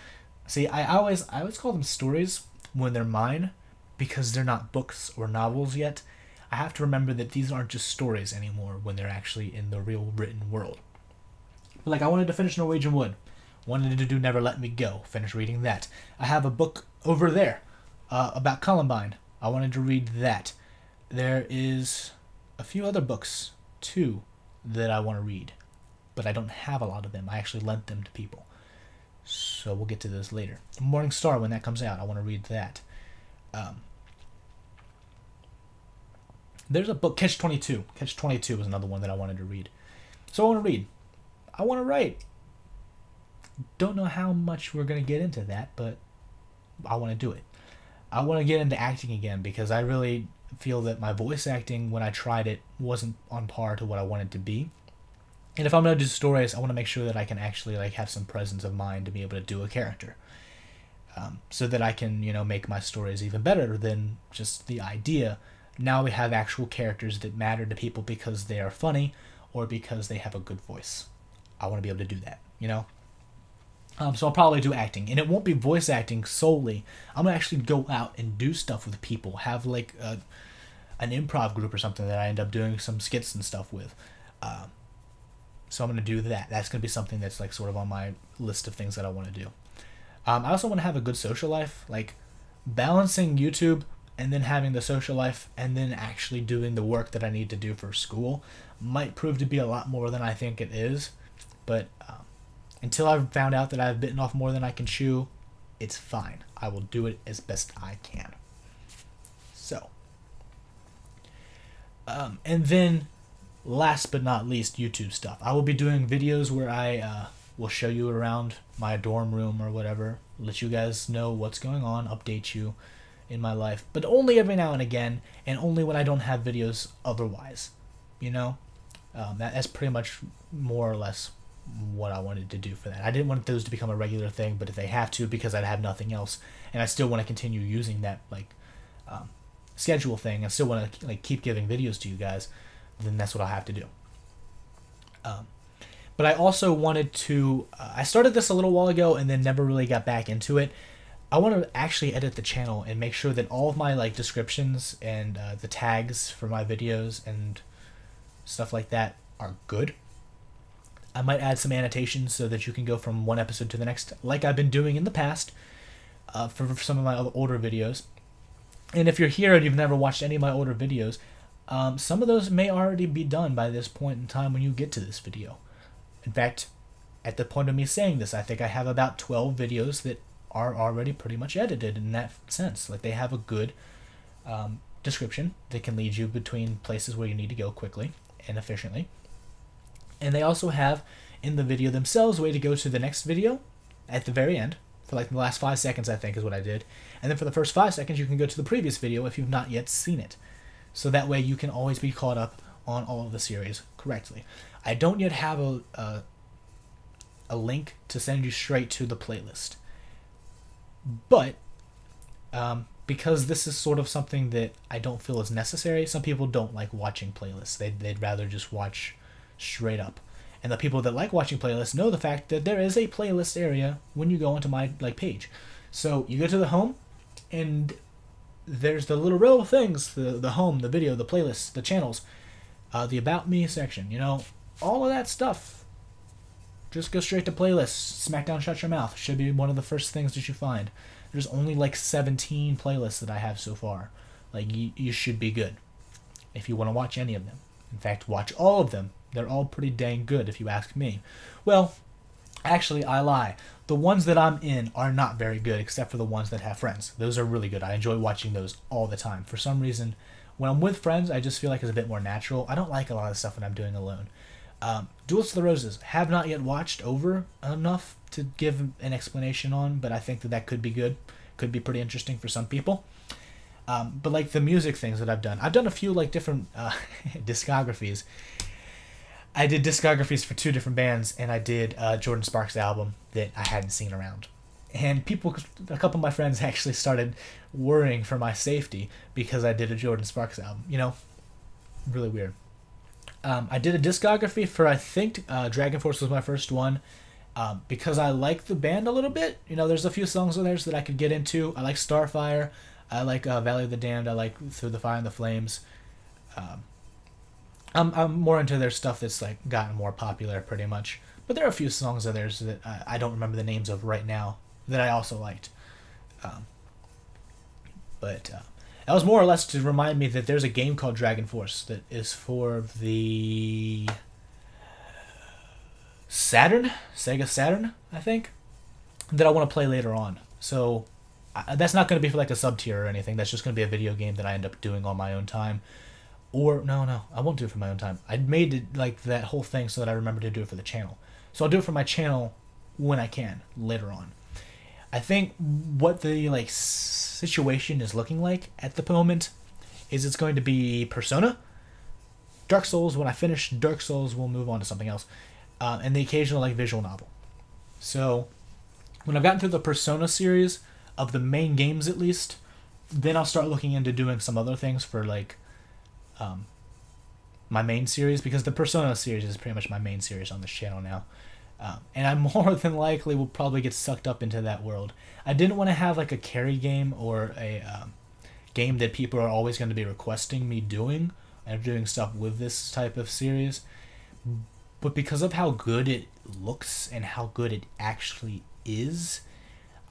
See, I always call them stories when they're mine because they're not books or novels yet. I have to remember that these aren't just stories anymore when they're actually in the real written world. But like I wanted to finish Norwegian Wood. Wanted to do Never Let Me Go. Finish reading that. I have a book over there about Columbine. I wanted to read that. There is a few other books, too, that I want to read. But I don't have a lot of them. I actually lent them to people. So we'll get to this later. Morning Star, when that comes out, I want to read that. There's a book, Catch-22. Catch-22 was another one that I wanted to read. So I want to read. I want to write. Don't know how much we're going to get into that, but I want to do it. I want to get into acting again because I really feel that my voice acting, when I tried it, wasn't on par to what I wanted to be. And if I'm going to do stories, I want to make sure that I can actually like have some presence of mind to be able to do a character. So that I can, you know, make my stories even better than just the idea. Now we have actual characters that matter to people because they are funny or because they have a good voice. I want to be able to do that, you know? So I'll probably do acting. And it won't be voice acting solely. I'm going to actually go out and do stuff with people. Have like an improv group or something that I end up doing some skits and stuff with. So I'm going to do that. That's going to be something that's like sort of on my list of things that I want to do. I also want to have a good social life. Like balancing YouTube and then having the social life and then actually doing the work that I need to do for school might prove to be a lot more than I think it is. But until I've found out that I've bitten off more than I can chew, it's fine. I will do it as best I can. So. And then, last but not least, YouTube stuff. I will be doing videos where I will show you around my dorm room or whatever. Let you guys know what's going on. Update you in my life. But only every now and again. And only when I don't have videos otherwise. You know? That's pretty much more or less what I wanted to do for that. I didn't want those to become a regular thing, but if they have to, because I'd have nothing else, and I still want to continue using that like schedule thing, I still want to like keep giving videos to you guys, then that's what I'll have to do. But I also wanted to, I started this a little while ago and then never really got back into it. I want to actually edit the channel and make sure that all of my like descriptions and the tags for my videos and stuff like that are good. I might add some annotations so that you can go from one episode to the next, like I've been doing in the past for some of my older videos. And if you're here and you've never watched any of my older videos, some of those may already be done by this point in time when you get to this video. In fact, at the point of me saying this, I think I have about 12 videos that are already pretty much edited in that sense. Like, they have a good description that can lead you between places where you need to go quickly and efficiently. And they also have, in the video themselves, a way to go to the next video at the very end. For like the last 5 seconds, I think, is what I did. And then for the first 5 seconds, you can go to the previous video if you've not yet seen it. So that way you can always be caught up on all of the series correctly. I don't yet have a link to send you straight to the playlist. But because this is sort of something that I don't feel is necessary, some people don't like watching playlists. They'd rather just watch straight up. And the people that like watching playlists know the fact that there is a playlist area when you go onto my page. So you go to the home, and there's the little row of things: the home, the video, the playlists, the channels, the About Me section. You know, all of that stuff. Just go straight to playlists. SmackDown Shut Your Mouth should be one of the first things that you find. There's only like 17 playlists that I have so far. Like, you should be good if you want to watch any of them. In fact, watch all of them. They're all pretty dang good if you ask me. Well, actually, I lie. The ones that I'm in are not very good, except for the ones that have friends. Those are really good. I enjoy watching those all the time. For some reason, when I'm with friends, I just feel like it's a bit more natural. I don't like a lot of stuff when I'm doing alone. Duels of the Roses, have not yet watched over enough to give an explanation on, but I think that could be good. Could be pretty interesting for some people. But like the music things that I've done a few like different discographies. I did discographies for 2 different bands, and I did Jordan Sparks' album that I hadn't seen around. And a couple of my friends actually started worrying for my safety because I did a Jordan Sparks album. You know, really weird. I did a discography for, I think, Dragon Force was my first one, because I like the band a little bit. You know, there's a few songs on there that I could get into. I like Starfire. I like Valley of the Damned. I like Through the Fire and the Flames. I'm more into their stuff that's like gotten more popular pretty much. But there are a few songs of theirs that I don't remember the names of right now that I also liked. But that was more or less to remind me that there's a game called Dragon Force that is for the Sega Saturn, I think, that I want to play later on. So that's not going to be for like a sub-tier or anything. That's just going to be a video game that I end up doing on my own time. Or, no, I won't do it for my own time. I made it like that whole thing so that I remember to do it for the channel. So I'll do it for my channel when I can, later on. I think what the like situation is looking like at the moment is it's going to be Persona, Dark Souls. When I finish Dark Souls, we'll move on to something else. And the occasional like visual novel. So when I've gotten through the Persona series, of the main games at least, then I'll start looking into doing some other things for like my main series, because the Persona series is pretty much my main series on this channel now. And I more than likely will probably get sucked up into that world. I didn't want to have like a carry game or a game that people are always going to be requesting me doing, and doing stuff with this type of series. But because of how good it looks and how good it actually is,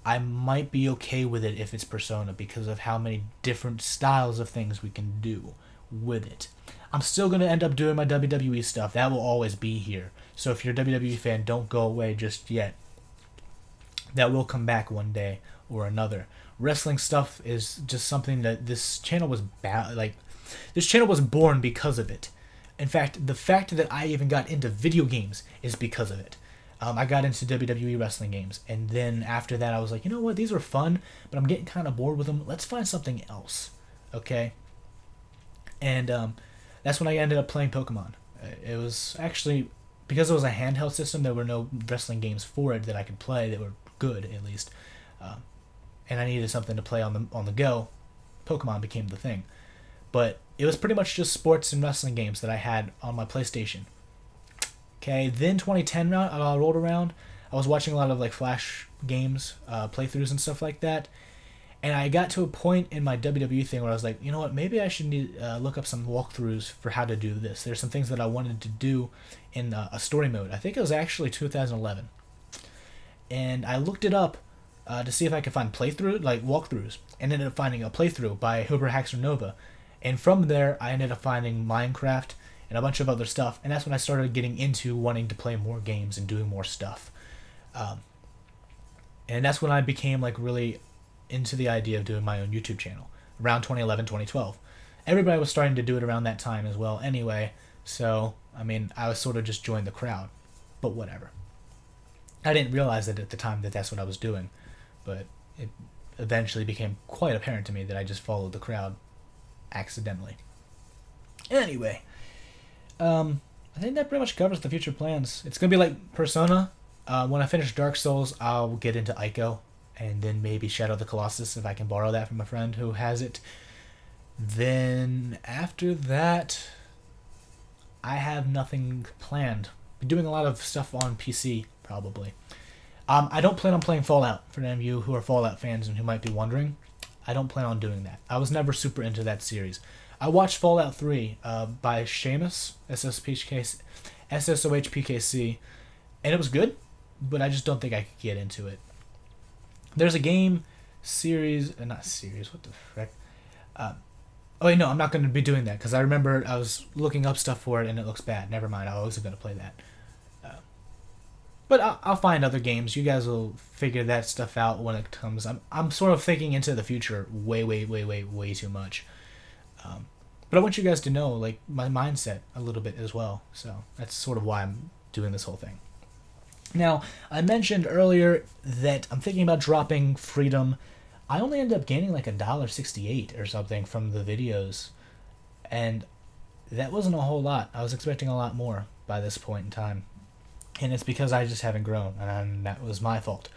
I might be okay with it if it's Persona, because of how many different styles of things we can do with it. I'm still going to end up doing my WWE stuff. That will always be here. So if you're a WWE fan, don't go away just yet. That will come back one day or another. Wrestling stuff is just something that this channel was this channel was born because of it. In fact, the fact that I even got into video games is because of it. I got into WWE wrestling games, and then after that I was like, you know what, these are fun, but I'm getting kind of bored with them. Let's find something else, okay? And that's when I ended up playing Pokemon. It was actually, because it was a handheld system, there were no wrestling games for it that I could play that were good, at least. And I needed something to play on the go. Pokemon became the thing. But it was pretty much just sports and wrestling games that I had on my PlayStation. Okay, then 2010 rolled around. I was watching a lot of like Flash games, playthroughs and stuff like that. And I got to a point in my WWE thing where I was like, you know what, maybe I should look up some walkthroughs for how to do this. There's some things that I wanted to do in a story mode. I think it was actually 2011. And I looked it up to see if I could find walkthroughs, and ended up finding a playthrough by Huber Haxer Nova. And from there, I ended up finding Minecraft and a bunch of other stuff. And that's when I started getting into wanting to play more games and doing more stuff. And that's when I became like really into the idea of doing my own YouTube channel, around 2011, 2012. Everybody was starting to do it around that time as well anyway, so, I mean, I was sort of just joined the crowd, but whatever. I didn't realize that at the time that that's what I was doing, but it eventually became quite apparent to me that I just followed the crowd accidentally. Anyway, I think that pretty much covers the future plans. It's going to be like Persona. When I finish Dark Souls, I'll get into Ico, and then maybe Shadow of the Colossus if I can borrow that from a friend who has it. Then after that, I have nothing planned. I'm doing a lot of stuff on PC, probably. I don't plan on playing Fallout, for any of you who are Fallout fans and who might be wondering. I don't plan on doing that. I was never super into that series. I watched Fallout 3 by Seamus, SSOHPKC, and it was good, but I just don't think I could get into it. There's a game series, not series, what the frick? Oh, wait, no, I'm not going to be doing that, because I remember I was looking up stuff for it, and it looks bad. Never mind, I wasn't going to play that. But I'll find other games. You guys will figure that stuff out when it comes. I'm sort of thinking into the future way too much. But I want you guys to know, like, my mindset a little bit as well. So that's sort of why I'm doing this whole thing. Now, I mentioned earlier that I'm thinking about dropping Freedom. I only ended up gaining like $1.68 or something from the videos. And that wasn't a whole lot. I was expecting a lot more by this point in time. And it's because I just haven't grown, and that was my fault.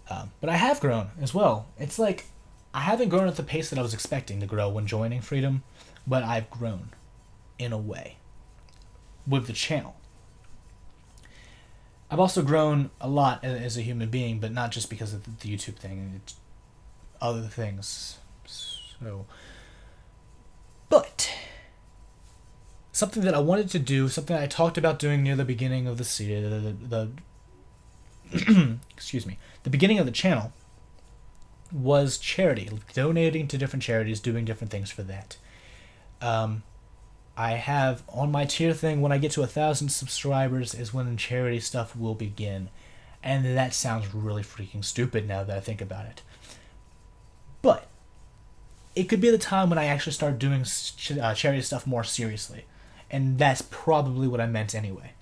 But I have grown as well. It's like I haven't grown at the pace that I was expecting to grow when joining Freedom, but I've grown in a way with the channel. I've also grown a lot as a human being, but not just because of the YouTube thing, it's other things. So, but something that I wanted to do, something I talked about doing near the beginning of the series, excuse me, the beginning of the channel, was charity, donating to different charities, doing different things for that. I have on my tier thing, when I get to 1,000 subscribers is when charity stuff will begin, and that sounds really freaking stupid now that I think about it. But it could be the time when I actually start doing charity stuff more seriously. And that's probably what I meant anyway.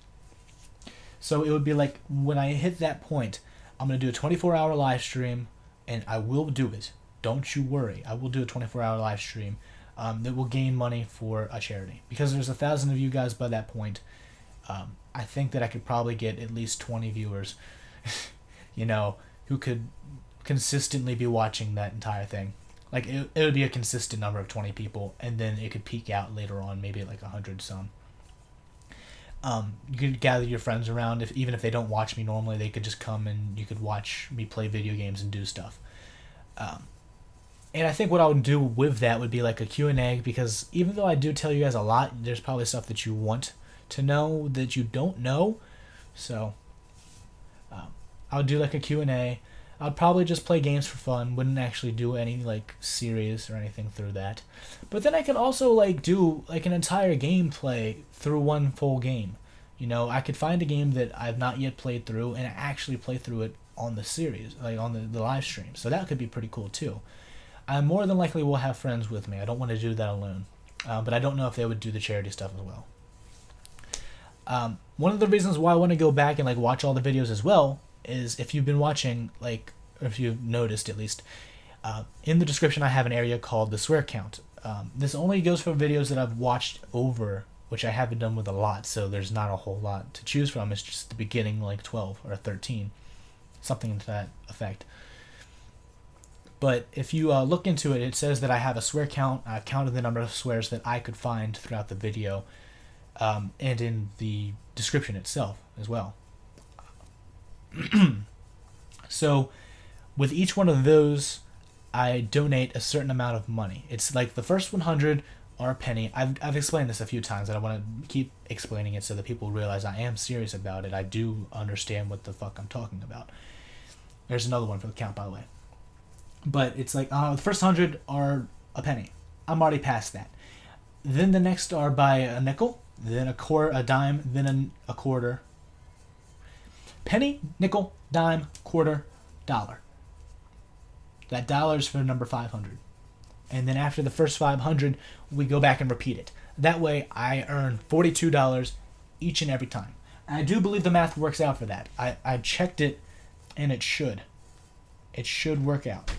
So it would be like, when I hit that point, I'm going to do a 24-hour live stream, and I will do it. Don't you worry. I will do a 24-hour live stream that will gain money for a charity. Because there's 1,000 of you guys by that point, I think that I could probably get at least 20 viewers, you know, who could consistently be watching that entire thing. Like, it would be a consistent number of 20 people, and then it could peak out later on, maybe like 100 some. You could gather your friends around, even if they don't watch me normally, they could just come and you could watch me play video games and do stuff. And I think what I would do with that would be like a Q&A, because even though I do tell you guys a lot, there's probably stuff that you want to know that you don't know. So, I would do like a Q&A. I'd probably just play games for fun, wouldn't actually do any, like, series or anything through that. But then I could also, like, do, like, an entire gameplay through one full game. You know, I could find a game that I've not yet played through and actually play through it on the series, like, on the live stream. So that could be pretty cool, too. I more than likely will have friends with me. I don't want to do that alone. But I don't know if they would do the charity stuff as well. One of the reasons why I want to go back and, like, watch all the videos as well is, if you've been watching, like, or if you've noticed at least, in the description I have an area called the swear count. This only goes for videos that I've watched over, which I haven't done with a lot, so there's not a whole lot to choose from. It's just the beginning, like 12 or 13, something to that effect. But if you look into it, it says that I have a swear count. I've counted the number of swears that I could find throughout the video, and in the description itself as well. So with each one of those, I donate a certain amount of money. It's like the first 100 are a penny. I've explained this a few times, and I want to keep explaining it so that people realize I am serious about it. I do understand what the fuck I'm talking about. There's another one for the count, by the way. But it's like the first 100 are a penny. I'm already past that. Then the next are by a nickel, then a dime, then a quarter. Penny, nickel, dime, quarter, dollar. That dollar is for number 500. And then after the first 500, we go back and repeat it. That way, I earn $42 each and every time. And I do believe the math works out for that. I checked it, and it should. It should work out.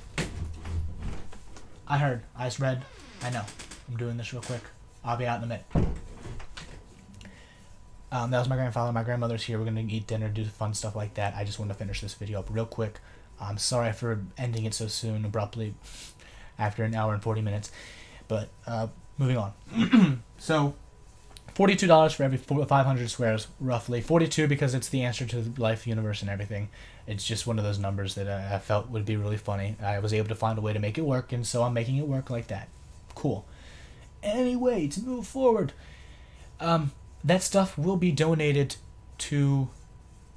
I heard. Eyes red. I know. I'm doing this real quick. I'll be out in a minute. That was my grandfather. My grandmother's here. We're going to eat dinner, do fun stuff like that. I just want to finish this video up real quick. I'm sorry for ending it so soon, abruptly, after an hour and 40 minutes. But moving on. So, $42 for every 500 squares, roughly. 42 because it's the answer to life, universe, and everything. It's just one of those numbers that I felt would be really funny. I was able to find a way to make it work, and so I'm making it work like that. Cool. Anyway, to move forward, that stuff will be donated to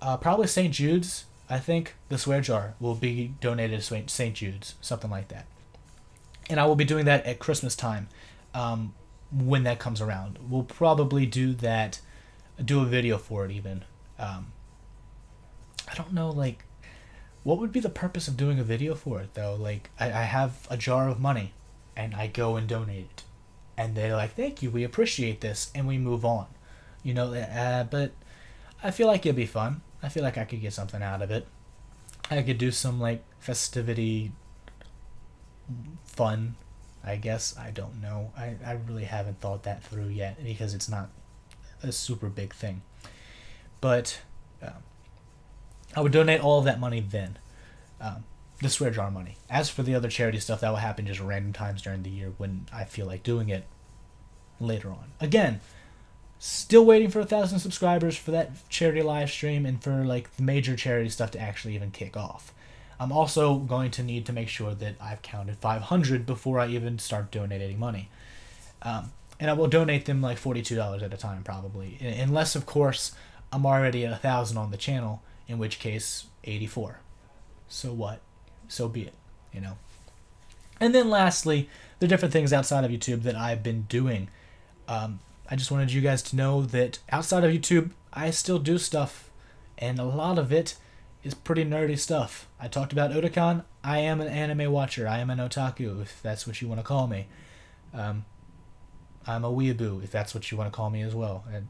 probably St. Jude's. I think the swear jar will be donated to St. Jude's, something like that. And I will be doing that at Christmas time when that comes around. We'll probably do that, do a video for it even. I don't know, like, what would be the purpose of doing a video for it, though? Like, I have a jar of money, and I go and donate it. And they're like, thank you, we appreciate this, and we move on. You know, but I feel like it'd be fun. I feel like I could get something out of it. I could do some, like, festivity fun, I guess. I don't know. I really haven't thought that through yet because it's not a super big thing. But I would donate all of that money then. The swear jar money. As for the other charity stuff, that will happen just random times during the year when I feel like doing it later on. Again, still waiting for 1,000 subscribers for that charity live stream and for like the major charity stuff to actually even kick off. I'm also going to need to make sure that I've counted 500 before I even start donating money. And I will donate them like $42 at a time probably. Unless, of course, I'm already at 1,000 on the channel, in which case 84. So what? So be it, you know. And then lastly, the different things outside of YouTube that I've been doing. I just wanted you guys to know that outside of YouTube, I still do stuff, and a lot of it is pretty nerdy stuff. I talked about Otakon. I am an anime watcher. I am an otaku, if that's what you want to call me. I'm a weeaboo, if that's what you want to call me as well. And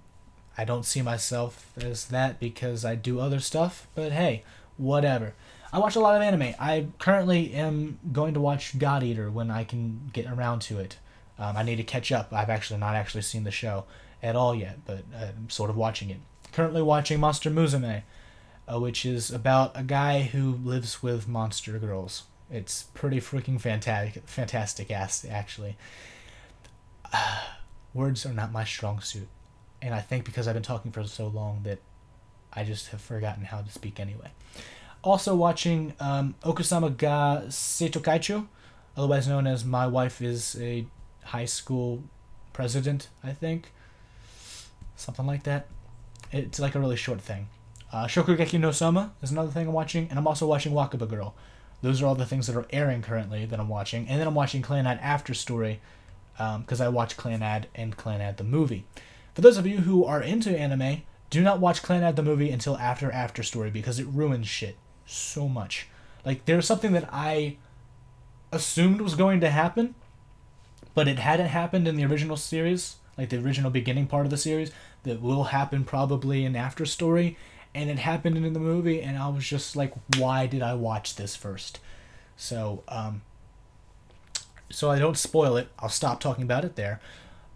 I don't see myself as that because I do other stuff, but hey, whatever. I watch a lot of anime. I currently am going to watch God Eater when I can get around to it. I need to catch up. I've actually not actually seen the show at all yet, but I'm sort of watching it. Currently watching Monster Musume, which is about a guy who lives with monster girls. It's pretty freaking fantastic, actually. Words are not my strong suit, and I think because I've been talking for so long that I just have forgotten how to speak anyway. Also watching Okusama ga Seitokaicho, otherwise known as My Wife is a High School President, I think. Something like that. It's like a really short thing. Shokugeki no Soma is another thing I'm watching, and I'm also watching Wakaba Girl. Those are all the things that are airing currently that I'm watching. And then I'm watching Clannad After Story, because I watch Clannad and Clannad the movie. For those of you who are into anime, do not watch Clannad the movie until after Story, because it ruins shit so much. Like, there's something that I assumed was going to happen, but it hadn't happened in the original series, like the original beginning part of the series, that will happen probably in After Story, and it happened in the movie, and I was just like, why did I watch this first? So, so I don't spoil it, I'll stop talking about it there.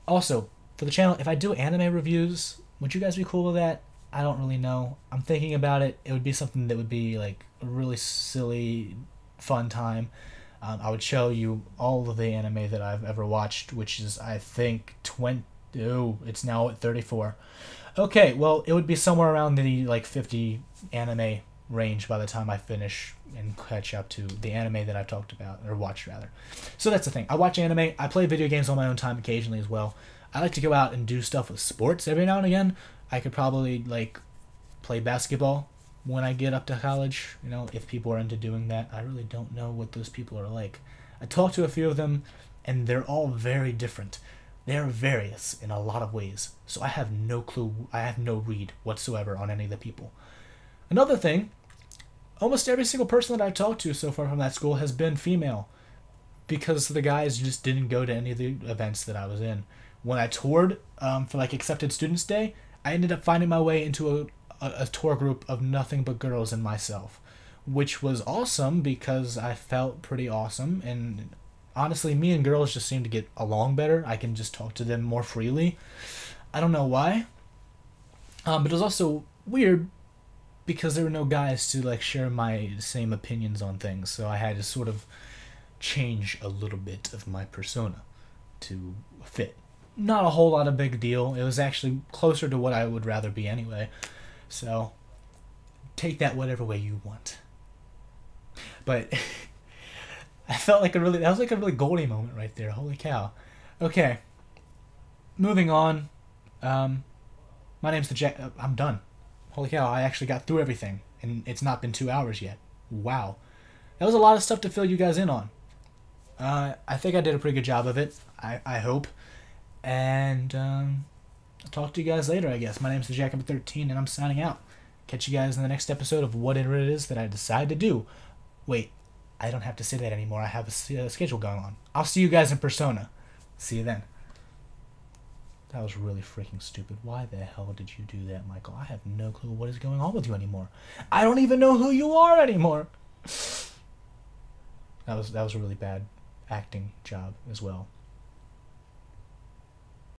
Also, for the channel, if I do anime reviews, would you guys be cool with that? I don't really know. I'm thinking about it. It would be something that would be like a really silly, fun time. I would show you all of the anime that I've ever watched, which is, I think, 20... Oh, it's now at 34. Okay, well, it would be somewhere around the, like, 50 anime range by the time I finish and catch up to the anime that I've talked about, or watched rather. So that's the thing. I watch anime. I play video games on my own time occasionally as well. I like to go out and do stuff with sports every now and again. I could probably like play basketball when I get up to college, you know, if people are into doing that. I really don't know what those people are like. I talked to a few of them, and they're all very different. They are various in a lot of ways, so I have no clue, I have no read whatsoever on any of the people. Another thing, almost every single person that I've talked to so far from that school has been female, because the guys just didn't go to any of the events that I was in. When I toured for like Accepted Students Day, I ended up finding my way into a tour group of nothing but girls and myself, which was awesome because I felt pretty awesome, and honestly, me and girls just seem to get along better. I can just talk to them more freely. I don't know why. But it was also weird because there were no guys to like share my same opinions on things. So I had to sort of change a little bit of my persona to fit. Not a whole lot of big deal. It was actually closer to what I would rather be anyway. So take that whatever way you want. But I felt like that was like a really Goldie moment right there. Holy cow. Okay. Moving on. My name's the Jack. I'm done. Holy cow, I actually got through everything. And it's not been 2 hours yet. Wow. That was a lot of stuff to fill you guys in on. I think I did a pretty good job of it. I hope. And I'll talk to you guys later, I guess. My name's the Jack 13, and I'm signing out. Catch you guys in the next episode of whatever it is that I decide to do. Wait. I don't have to say that anymore. I have a schedule going on. I'll see you guys in persona. See you then. That was really freaking stupid. Why the hell did you do that, Michael? I have no clue what is going on with you anymore. I don't even know who you are anymore. That was a really bad acting job as well.